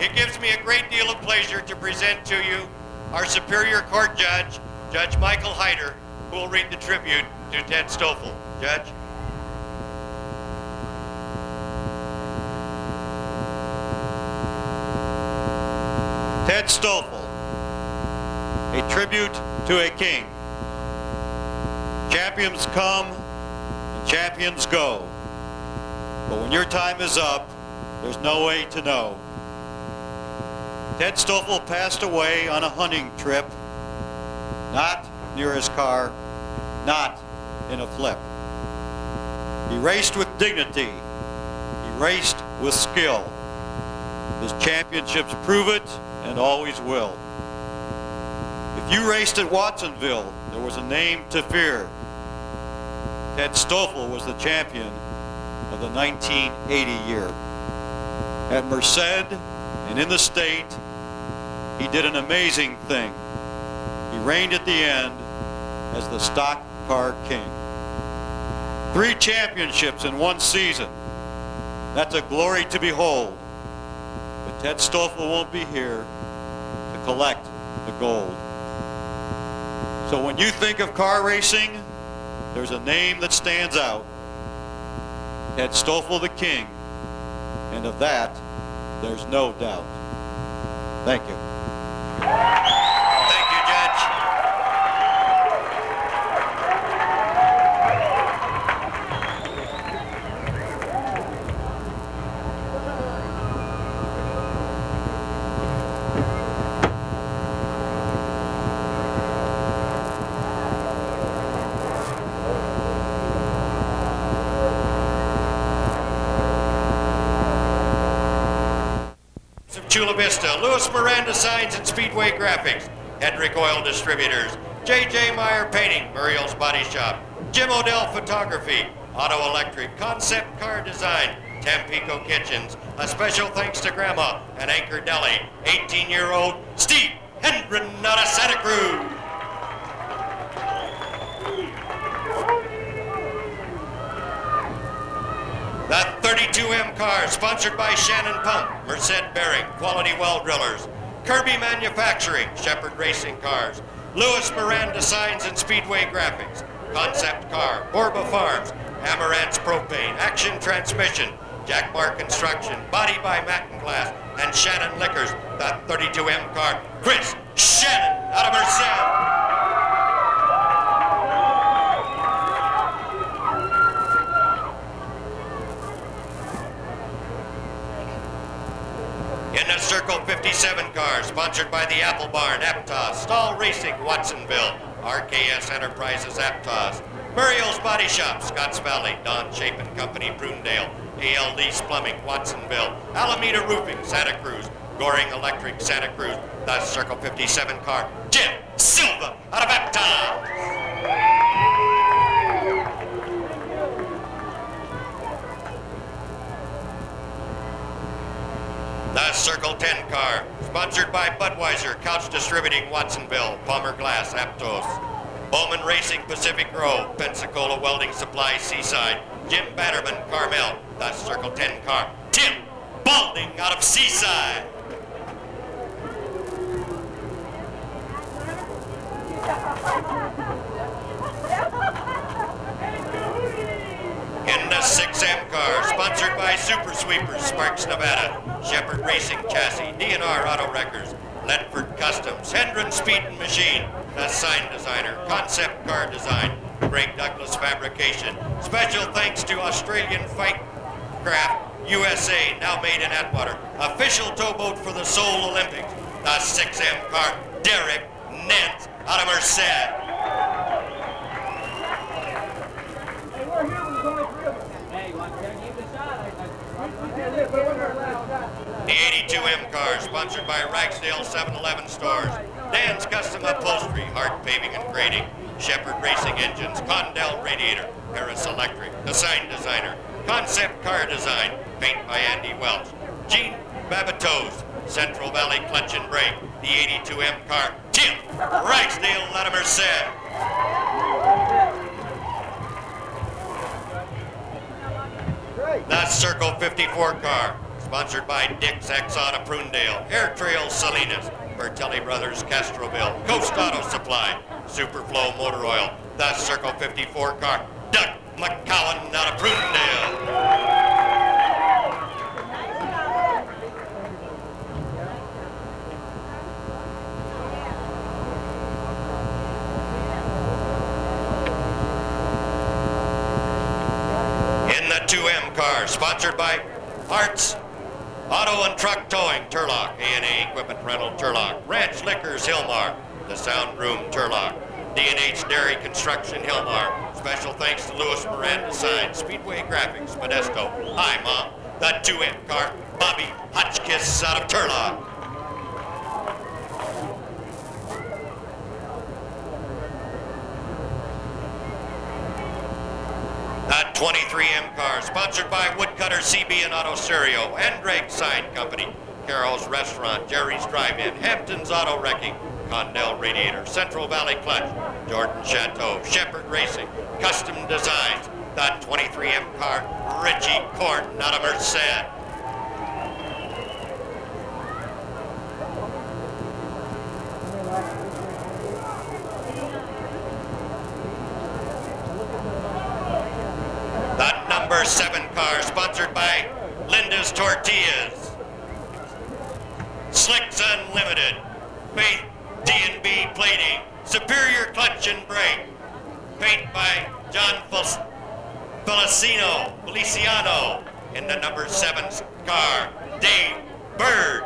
It gives me a great deal of pleasure to present to you our Superior Court Judge, Judge Michael Hyder, who will read the tribute to Ted Stofle. Judge. Ted Stofle, a tribute to a king. Champions come and champions go. But when your time is up, there's no way to know. Ted Stofle passed away on a hunting trip, not near his car, not in a flip. He raced with dignity. He raced with skill. His championships prove it and always will. If you raced at Watsonville, there was a name to fear. Ted Stofle was the champion of the 1980 year. At Merced and in the state, he did an amazing thing. He reigned at the end as the stock car king. 3 championships in one season. That's a glory to behold. But Ted Stofle won't be here to collect the gold. So when you think of car racing, there's a name that stands out. Ted Stofle the King. And of that, there's no doubt. Thank you. Thank you, Judge. Chula Vista, Louis Miranda Signs and Speedway Graphics, Hedrick Oil Distributors, J.J. Meyer Painting, Muriel's Body Shop, Jim Odell Photography, Auto Electric, Concept Car Design, Tampico Kitchens. A special thanks to Grandma and Anchor Deli, 18-year-old Steve Hendren out of Santa Cruz. The 32M car, sponsored by Shannon Pump, Merced Bearing, Quality Well Drillers, Kirby Manufacturing, Shepherd Racing Cars, Louis Miranda Signs and Speedway Graphics, Concept Car, Borba Farms, Amarant's Propane, Action Transmission, Jack Marr Construction, Body by Matten Glass, and Shannon Liquors, the 32M car, Chris Shannon out of Merced. In the Circle 57 car, sponsored by the Apple Barn, Aptos, Stahl Racing, Watsonville, RKS Enterprises, Aptos, Muriel's Body Shop, Scotts Valley, Don Chapin Company, Brundale, ALD's Plumbing, Watsonville, Alameda Roofing, Santa Cruz, Goring Electric, Santa Cruz, the Circle 57 car, Jeff Silva out of Aptos. The Circle 10 car, sponsored by Budweiser, Couch Distributing, Watsonville, Palmer Glass, Aptos, Bowman Racing, Pacific Grove, Pensacola Welding Supply, Seaside, Jim Batterman, Carmel, the Circle 10 car, Tim Balding out of Seaside. In the 6M car, sponsored by Super Sweepers, Sparks, Nevada, Shepherd Racing Chassis, DNR Auto Wreckers, Ledford Customs, Hendren Speed and Machine, the sign designer, Concept Car Design, Greg Douglas Fabrication. Special thanks to Australian Fight Craft USA, now made in Atwater. Official towboat for the Seoul Olympics, the 6M car, Derek Nent out of Merced. The 82M car, sponsored by Ragsdale 7-Eleven stores, Dan's Custom Upholstery, Hart Paving and Grading, Shepherd Racing Engines, Condell Radiator, Harris Electric, the sign designer, Concept Car Design, paint by Andy Welch, Gene Babatoes, Central Valley Clutch and Brake, the 82M car, Tim Ragsdale out of Merced. The Circle 54 car, sponsored by Dick's X Auto Prunedale, Air Trail Salinas, Bertelli Brothers Castroville, Coast Auto Supply, Superflow Motor Oil, the Circle 54 car, Doug McCowan out of Prunedale. In the 2M car, sponsored by Arts Auto and Truck Towing, Turlock, A&A Equipment Rental, Turlock, Ranch Liquors, Hillmar, the Sound Room, Turlock, D&H Dairy Construction, Hillmar. Special thanks to Louis Miranda Signs, Speedway Graphics, Modesto, Hi Mom, the 2M car, Bobby Hotchkiss out of Turlock. The 23M car, sponsored by Woodcutter CB and Auto Stereo, and Drake Sign Company, Carol's Restaurant, Jerry's Drive-In, Hampton's Auto Wrecking, Condell Radiator, Central Valley Clutch, Jordan Chateau, Shepherd Racing, Custom Designs, the 23M car, Richie Corton out of Merced. The number 7 car, sponsored by Linda's Tortillas, Slicks Unlimited, Faith D&B Plating, Superior Clutch and Brake, paint by John Feliciano. In the number 7 car, Dave Bird.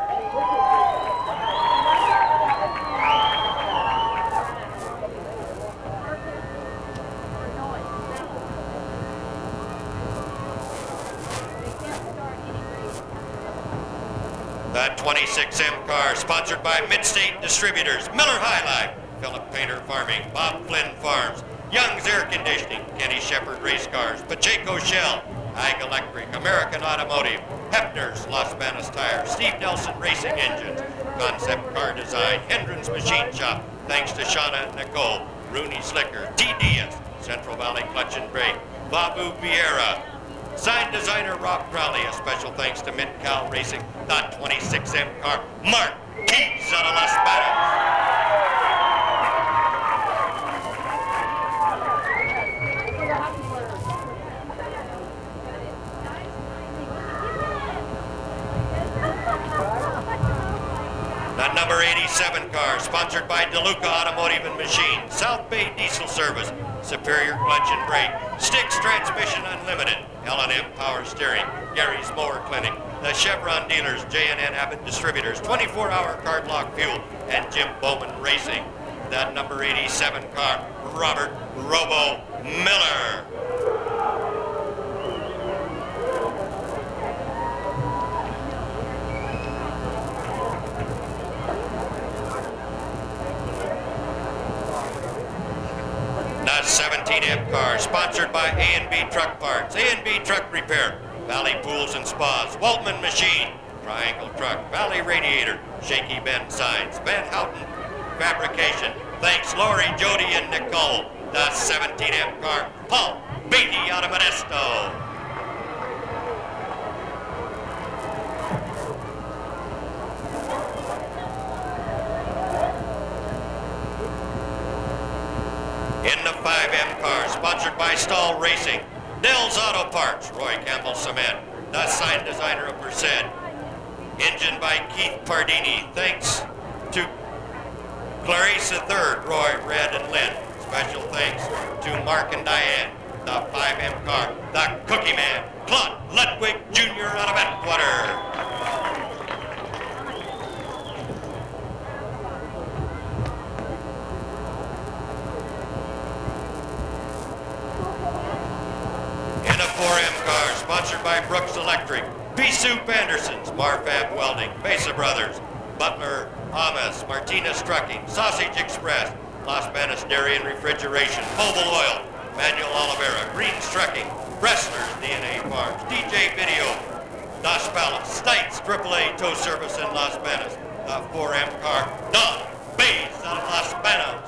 The 26M car, sponsored by Midstate Distributors, Miller High Life, Philip Painter Farming, Bob Flynn Farms, Young's Air Conditioning, Kenny Shepherd Race Cars, Pacheco Shell, Ag Electric, American Automotive, Hefner's, Los Banos Tires, Steve Nelson Racing Engines, Concept Car Design, Hendren's Machine Shop, thanks to Shauna and Nicole, Rooney Slicker, TDS, Central Valley Clutch and Brake, Babu Vieira, sign designer Rob Crowley. A special thanks to Mid-Cal Racing, the 26M car, Mark Keys out of Las Banas. The number 87 car, sponsored by DeLuca Automotive and Machine, South Bay Diesel Service, Superior Clutch and Brake, Sticks Transmission Unlimited, L&M Power Steering, Gary's Mower Clinic, the Chevron Dealers, J&N Abbott Distributors, 24-hour card lock fuel, and Jim Bowman Racing. That number 87 car, Robert Robo Miller. The 17M car, sponsored by A&B Truck Parts, A&B Truck Repair, Valley Pools and Spas, Waltman Machine, Triangle Truck, Valley Radiator, Shaky Bend Signs, Van Houten Fabrication. Thanks Lori, Jody, and Nicole. The 17M car, Paul Beatty out of Modesto. In the 5M car, sponsored by Stall Racing, Dell's Auto Parts, Roy Campbell Cement, the sign designer of Merced. Engine by Keith Pardini. Thanks to Clarice III, Roy, Red, and Lynn. Special thanks to Mark and Diane. The 5M car, the Cookie Man, Claude Ludwig Jr. out of Atwater. In a 4M car, sponsored by Brooks Electric, P-Soup Anderson's, Marfab Welding, Mesa Brothers, Butler Amos, Martinez Trucking, Sausage Express, Las Banas Dairy and Refrigeration, Mobile Oil, Manuel Oliveira, Greens Trucking, Bressler's DNA Farms, DJ Video, Dos Palos, Stites, AAA Tow Service in Las Banas, the 4M car, Don Bays out of Las Banas.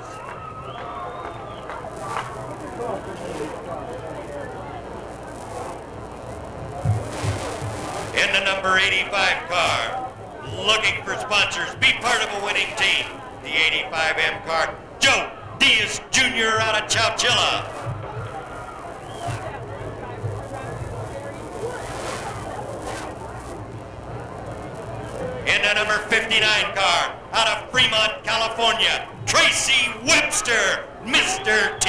In the number 85 car, looking for sponsors, be part of a winning team. The 85M car, Joe Diaz Jr. out of Chowchilla. In the number 59 car, out of Fremont, California, Tracy Webster, Mr. T.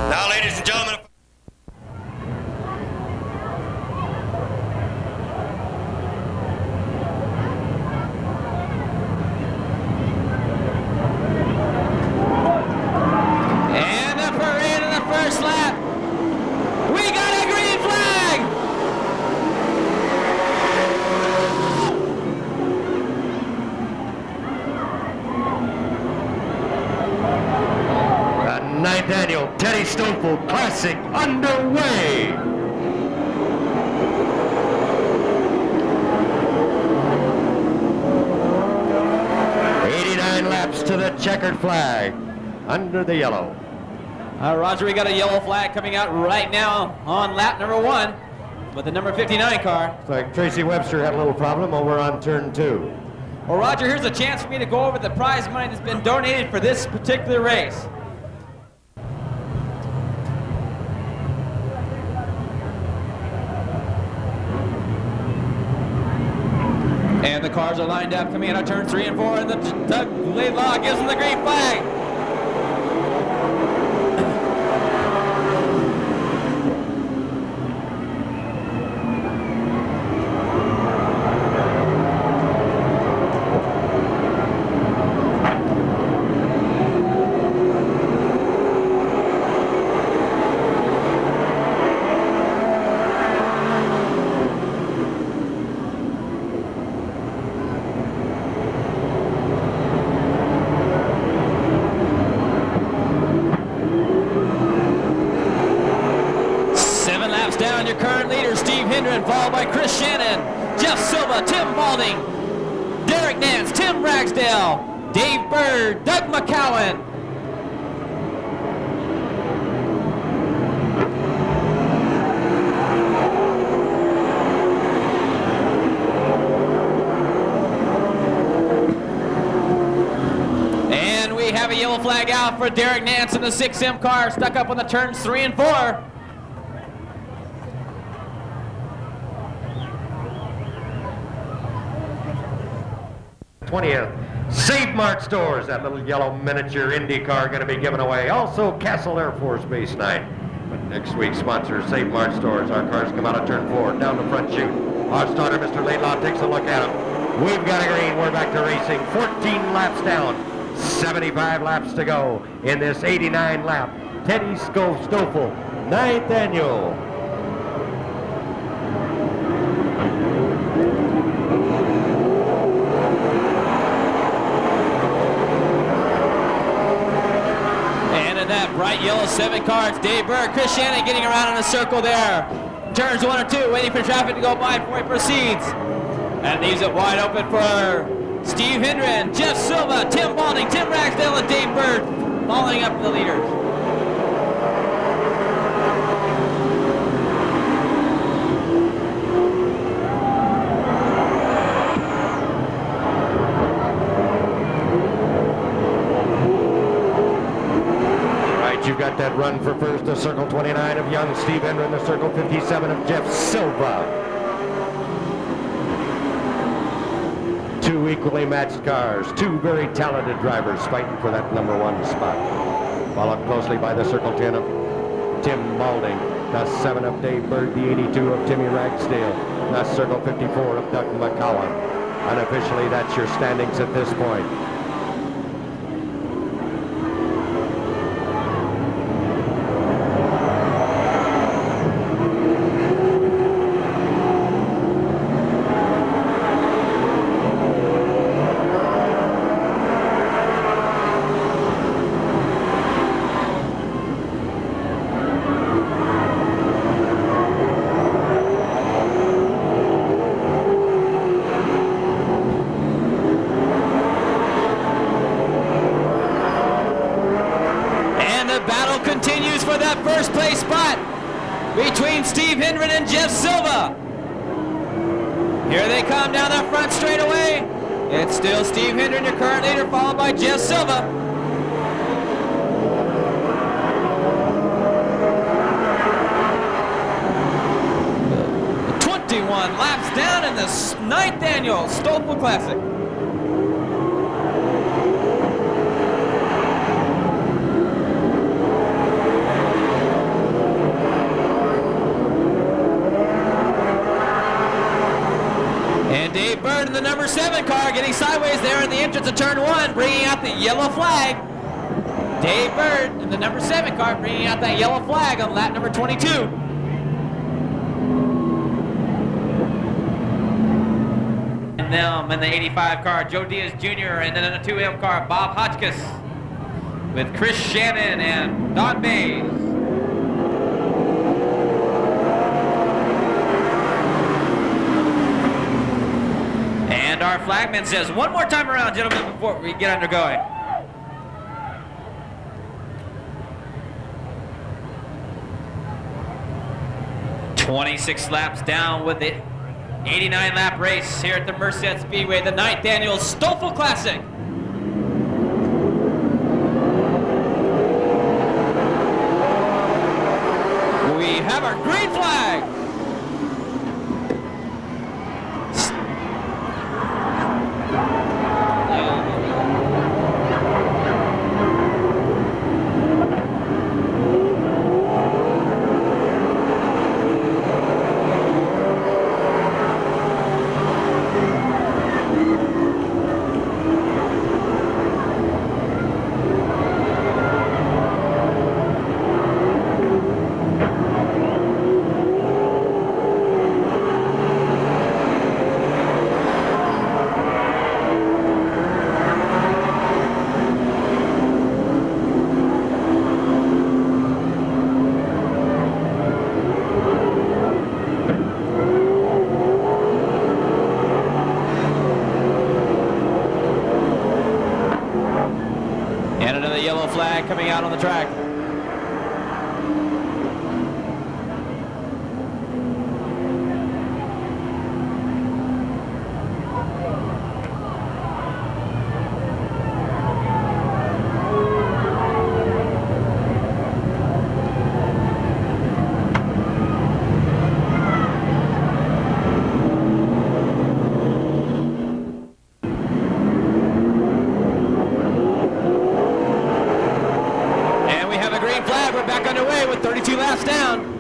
Now, ladies and gentlemen, And the parade in the first lap. We got a green flag. The 9th annual Teddy Stofle Classic underway. Laps to the checkered flag under the yellow. Roger, we got a yellow flag coming out right now on lap number 1 with the number 59 car. Looks like Tracy Webster had a little problem over on turn 2. Well, Roger, here's a chance for me to go over the prize money that's been donated for this particular race. And the cars are lined up coming out of turn 3 and 4, and the Doug Laidlaw gives them the green flag. down, your current leader, Steve Hendren, followed by Chris Shannon, Jeff Silva, Tim Balding, Derek Nance, Tim Ragsdale, Dave Bird, Doug McCowan. And we have a yellow flag out for Derek Nance in the 6M car, stuck up on the turns 3 and 4. 20th. Save Mart Stores, that little yellow miniature Indy car going to be given away. Also, Castle Air Force Base night. But next week's sponsor, Save Mart Stores. Our cars come out of turn 4, down the front chute. Our starter, Mr. Laidlaw, takes a look at him. We've got a green. We're back to racing. 14 laps down. 75 laps to go in this 89 lap. Teddy Stofle, 9th annual. That bright yellow 7 car, it's Dave Burke, Chris Shannon getting around in a circle there. Turns 1 or 2, waiting for traffic to go by before he proceeds. And leaves it wide open for Steve Hendren, Jeff Silva, Tim Balding, Tim Ragsdale, and Dave Bird following up the leaders. You've got that run for first, the circle 29 of young Steve Hendren, the circle 57 of Jeff Silva. 2 equally matched cars, 2 very talented drivers fighting for that number 1 spot. Followed closely by the circle 10 of Tim Balding, the 7 of Dave Bird, the 82 of Timmy Ragsdale, the circle 54 of Doug McCowan. Unofficially, that's your standings at this point. For that first place spot between Steve Hendren and Jeff Silva. Here they come down that front straightaway. It's still Steve Hendren, your current leader, followed by Jeff Silva. The 21 laps down in the 9th annual Stofle Classic. Dave Bird in the number 7 car getting sideways there in the entrance of turn 1, bringing out the yellow flag. Dave Bird in the number 7 car bringing out that yellow flag on lap number 22. And them in the 85 car, Joe Diaz Jr. and then in the 2M car, Bob Hotchkiss with Chris Shannon and Don Mays. And our flagman says, one more time around, gentlemen, before we get undergoing. "26 laps down with the 89 lap race here at the Merced Speedway, the 9th annual Stofle Classic. We have our green flag. coming out on the track. We're back underway with 32 laps down.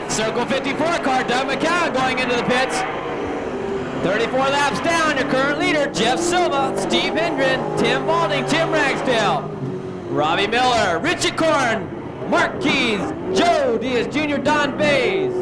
Circle 54 car, Doug McCown going into the pits. 34 laps down, your current leader, Jeff Silva, Steve Hendren, Tim Balding, Tim Ragsdale, Robbie Miller, Richie Korn, Mark Keys, Joe Diaz Jr., Don Bays.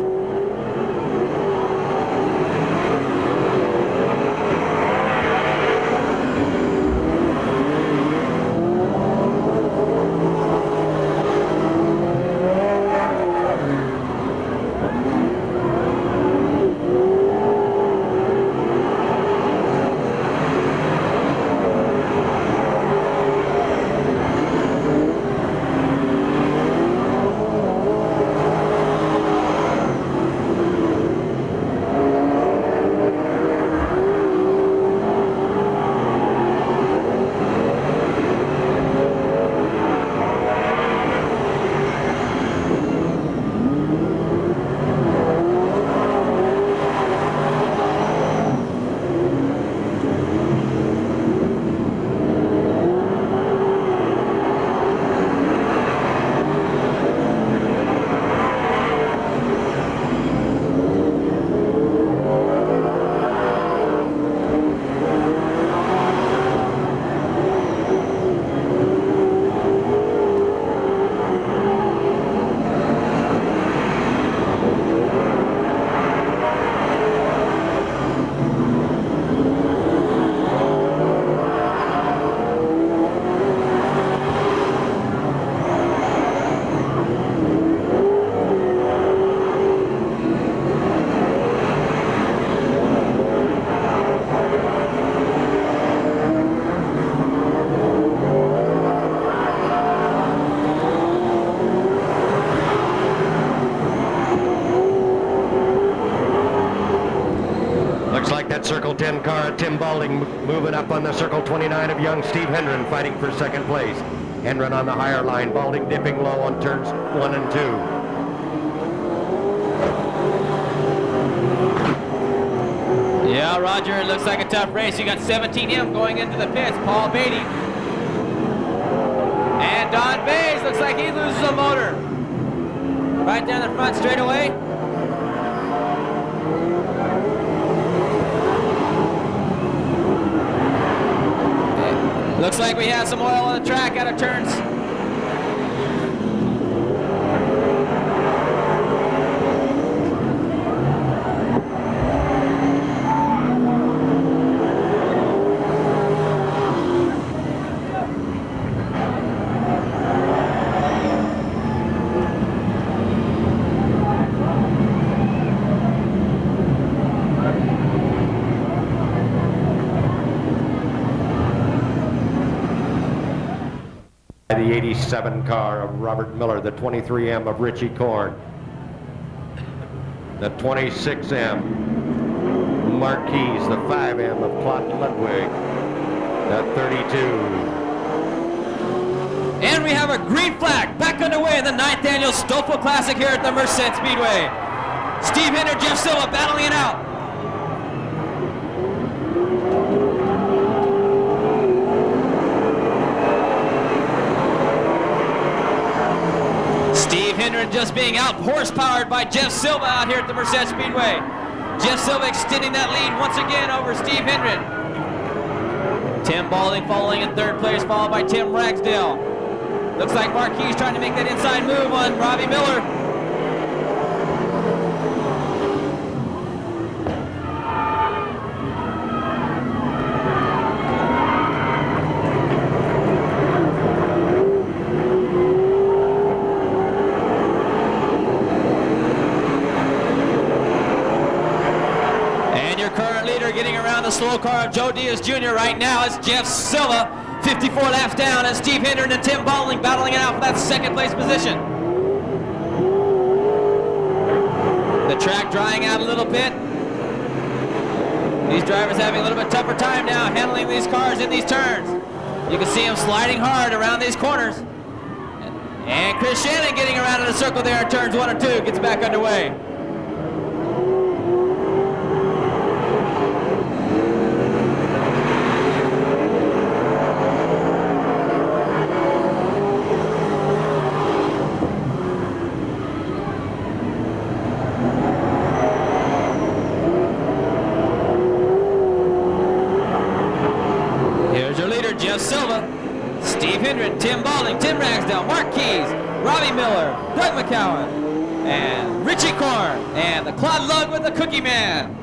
Circle 10 car, Tim Balding moving up on the Circle 29 of young Steve Hendren, fighting for second place. Hendren on the higher line, Balding dipping low on turns 1 and 2. Yeah, Roger, it looks like a tough race. You got 17M going into the pits, Paul Beatty. And Don Bays looks like he loses a motor. Right down the front straightaway. Looks like we have some oil on the track out of turns. The 87 car of Robert Miller, the 23M of Richie Korn, the 26M Marquise, the 5M of Claude Ludwig, the 32. And we have a green flag back underway in the 9th annual Stofle Classic here at the Merced Speedway. Steve Hendren, Jeff Silva battling it out. Steve Hendren just being out horsepowered by Jeff Silva out here at the Merced Speedway. Jeff Silva extending that lead once again over Steve Hendren. Tim Balding following in third place, followed by Tim Ragsdale. Looks like Marquis trying to make that inside move on Robbie Miller. And your current leader getting around the slow car of Joe Diaz Jr. right now is Jeff Silva. 54 laps down, and Steve Hendren and Tim Balding battling it out for that second place position. The track drying out a little bit. These drivers having a little bit tougher time now handling these cars in these turns. You can see them sliding hard around these corners. And Chris Shannon getting around in a circle there in turns 1 and 2, gets back underway. Jeff Silva, Steve Hendren, Tim Balding, Tim Ragsdale, Mark Keys, Robbie Miller, Doug McCowan, and Richie Korn, and the Claude Lug with the Cookie Man.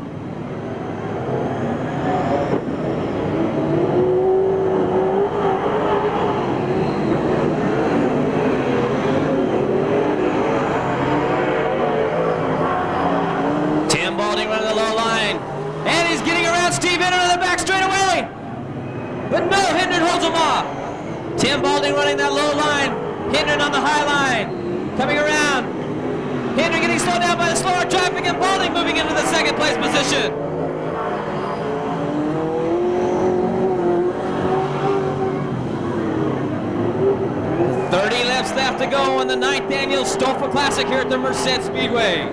Tim Balding running the low line, and he's getting around Steve Hendren on the back straightaway. But no, Hendren holds him off. Tim Balding running that low line. Hendren on the high line. Coming around. Hendren getting slowed down by the slower traffic, and Balding moving into the second place position. Laps left to go in the 9th annual Stofle Classic here at the Merced Speedway.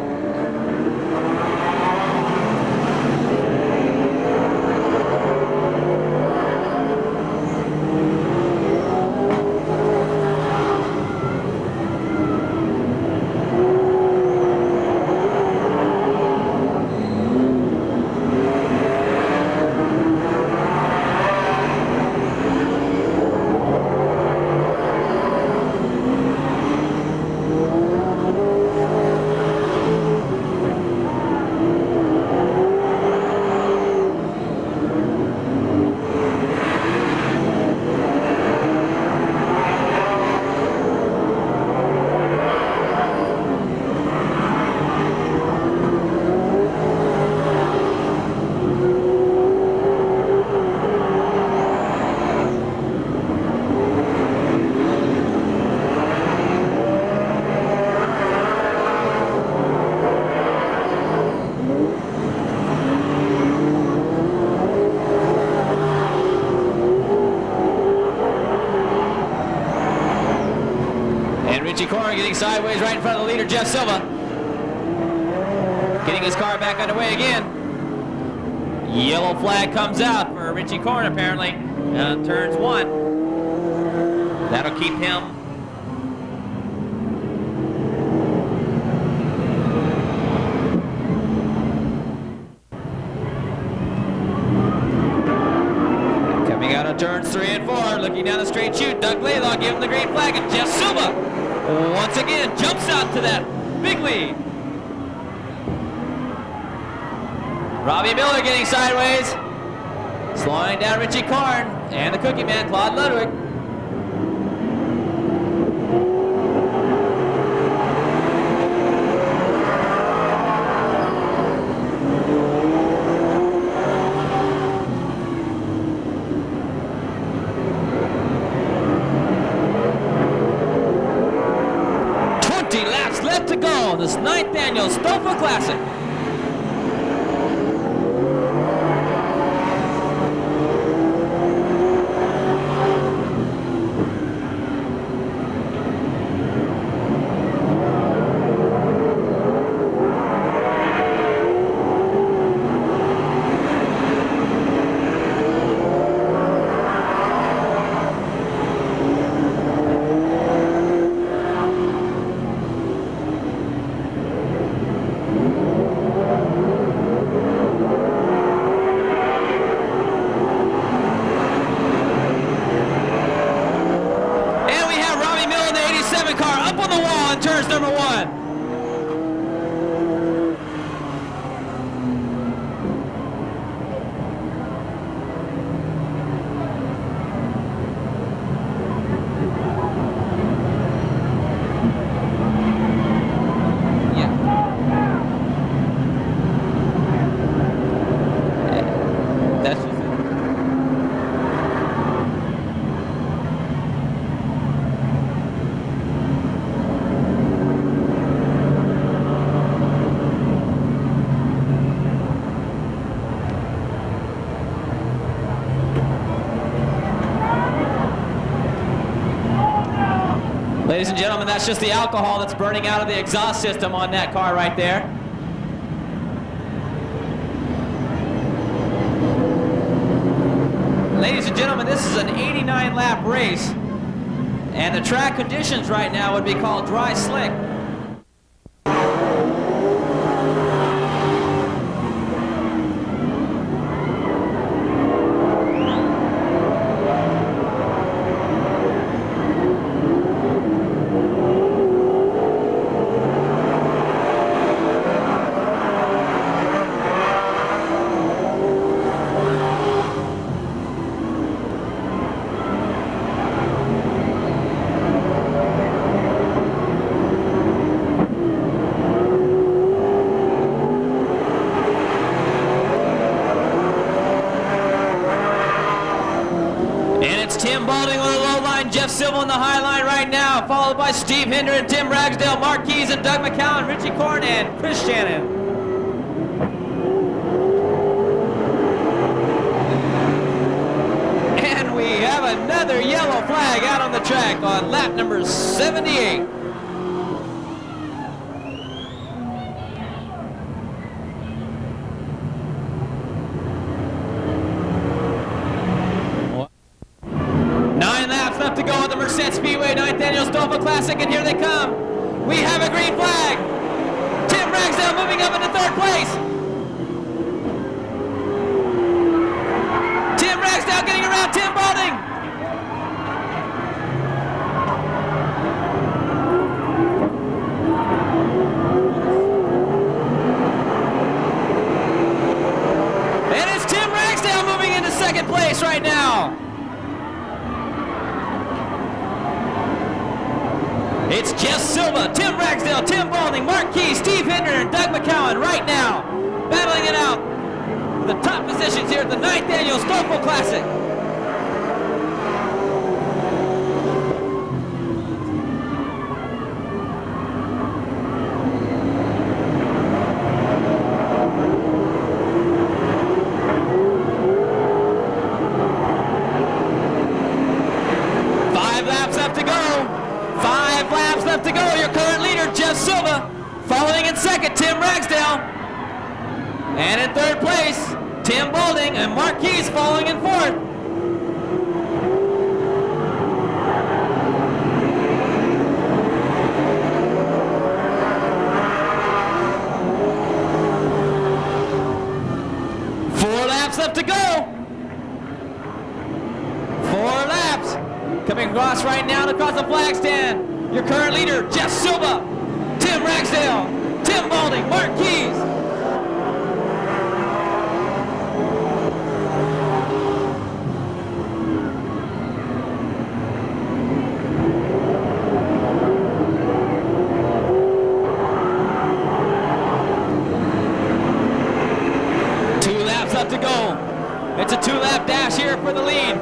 Getting sideways right in front of the leader, Jeff Silva. Getting his car back underway again. Yellow flag comes out for Richie Korn, apparently, on turns 1. That'll keep him. Coming out of turns 3 and 4, looking down the straight chute, Doug Laylaw giving him the green flag, and Jeff Silva once again jumps out to that big lead. Robbie Miller getting sideways, slowing down Richie Korn and the Cookie Man, Claude Ludwig. Left to go, this 9th annual Stofle Classic. Ladies and gentlemen, that's just the alcohol that's burning out of the exhaust system on that car right there. Ladies and gentlemen, this is an 89-lap race, and the track conditions right now would be called dry slick. Jeff Silva on the high line right now, followed by Steve Hinder and Tim Ragsdale, Mark Keys and Doug McCowan, Richie Korn and Chris Shannon. And we have another yellow flag out on the track on lap number 78. To go on the Merced Speedway 9th Annual Stofle Classic, and here they come. We have a green flag. Tim Ragsdale moving up into third place. Tim Ragsdale getting around Tim Balding. And it's Tim Ragsdale moving into second place right now. It's Jeff Silva, Tim Ragsdale, Tim Balding, Mark Key, Steve Hinder, and Doug McCowan right now, battling it out for the top positions here at the 9th Annual Stofle Classic. Left to go. Your current leader, Jeff Silva, following in second, Tim Ragsdale, and in third place, Tim Balding and Mark Keys following in fourth. Four laps left to go. 4 laps coming across right now to cross the flag stand. Your current leader, Jeff Silva, Tim Ragsdale, Tim Balding, Mark Keys. Two laps left to go. It's a 2-lap dash here for the lead.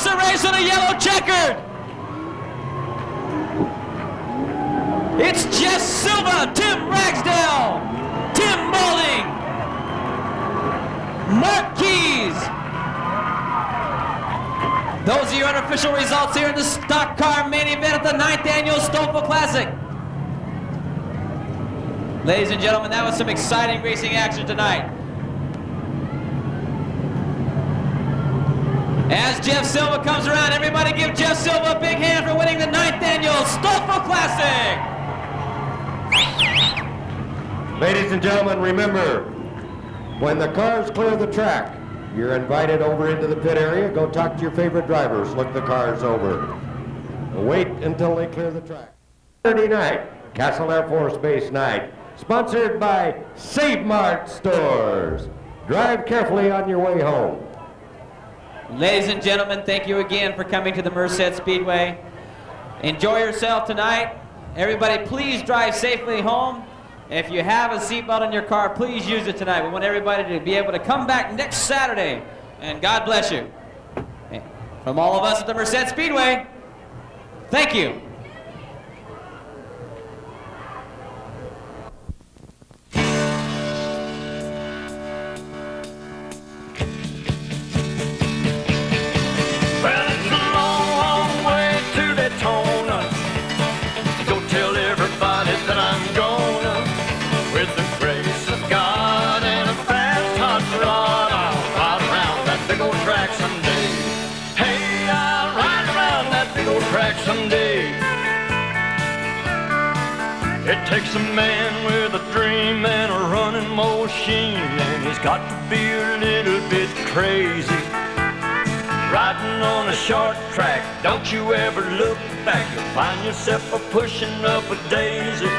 The race on a yellow checkered. It's Jeff Silva, Tim Ragsdale, Tim Balding, Mark Keys. Those are your unofficial results here in the stock car main event at the 9th Annual Stofle Classic. Ladies and gentlemen, that was some exciting racing action tonight. As Jeff Silva comes around, everybody give Jeff Silva a big hand for winning the 9th Annual Stofle Classic. Ladies and gentlemen, remember, when the cars clear the track, you're invited over into the pit area. Go talk to your favorite drivers. Look the cars over. Wait until they clear the track. Saturday night, Castle Air Force Base night, sponsored by Save Mart Stores. Drive carefully on your way home. Ladies and gentlemen, thank you again for coming to the Merced Speedway. Enjoy yourself tonight. Everybody, please drive safely home. If you have a seatbelt in your car, please use it tonight. We want everybody to be able to come back next Saturday. And God bless you. From all of us at the Merced Speedway, thank you. Well, it's a long, long way to Daytona. Go tell everybody that I'm gonna, with the grace of God and a fast hot rod, I'll ride around that big old track someday. Hey, I'll ride around that big old track someday. It takes a man with a dream and a running machine, and he's got to be a little bit crazy. Riding on a short track, don't you ever look back. You'll find yourself a pushing up a daisy.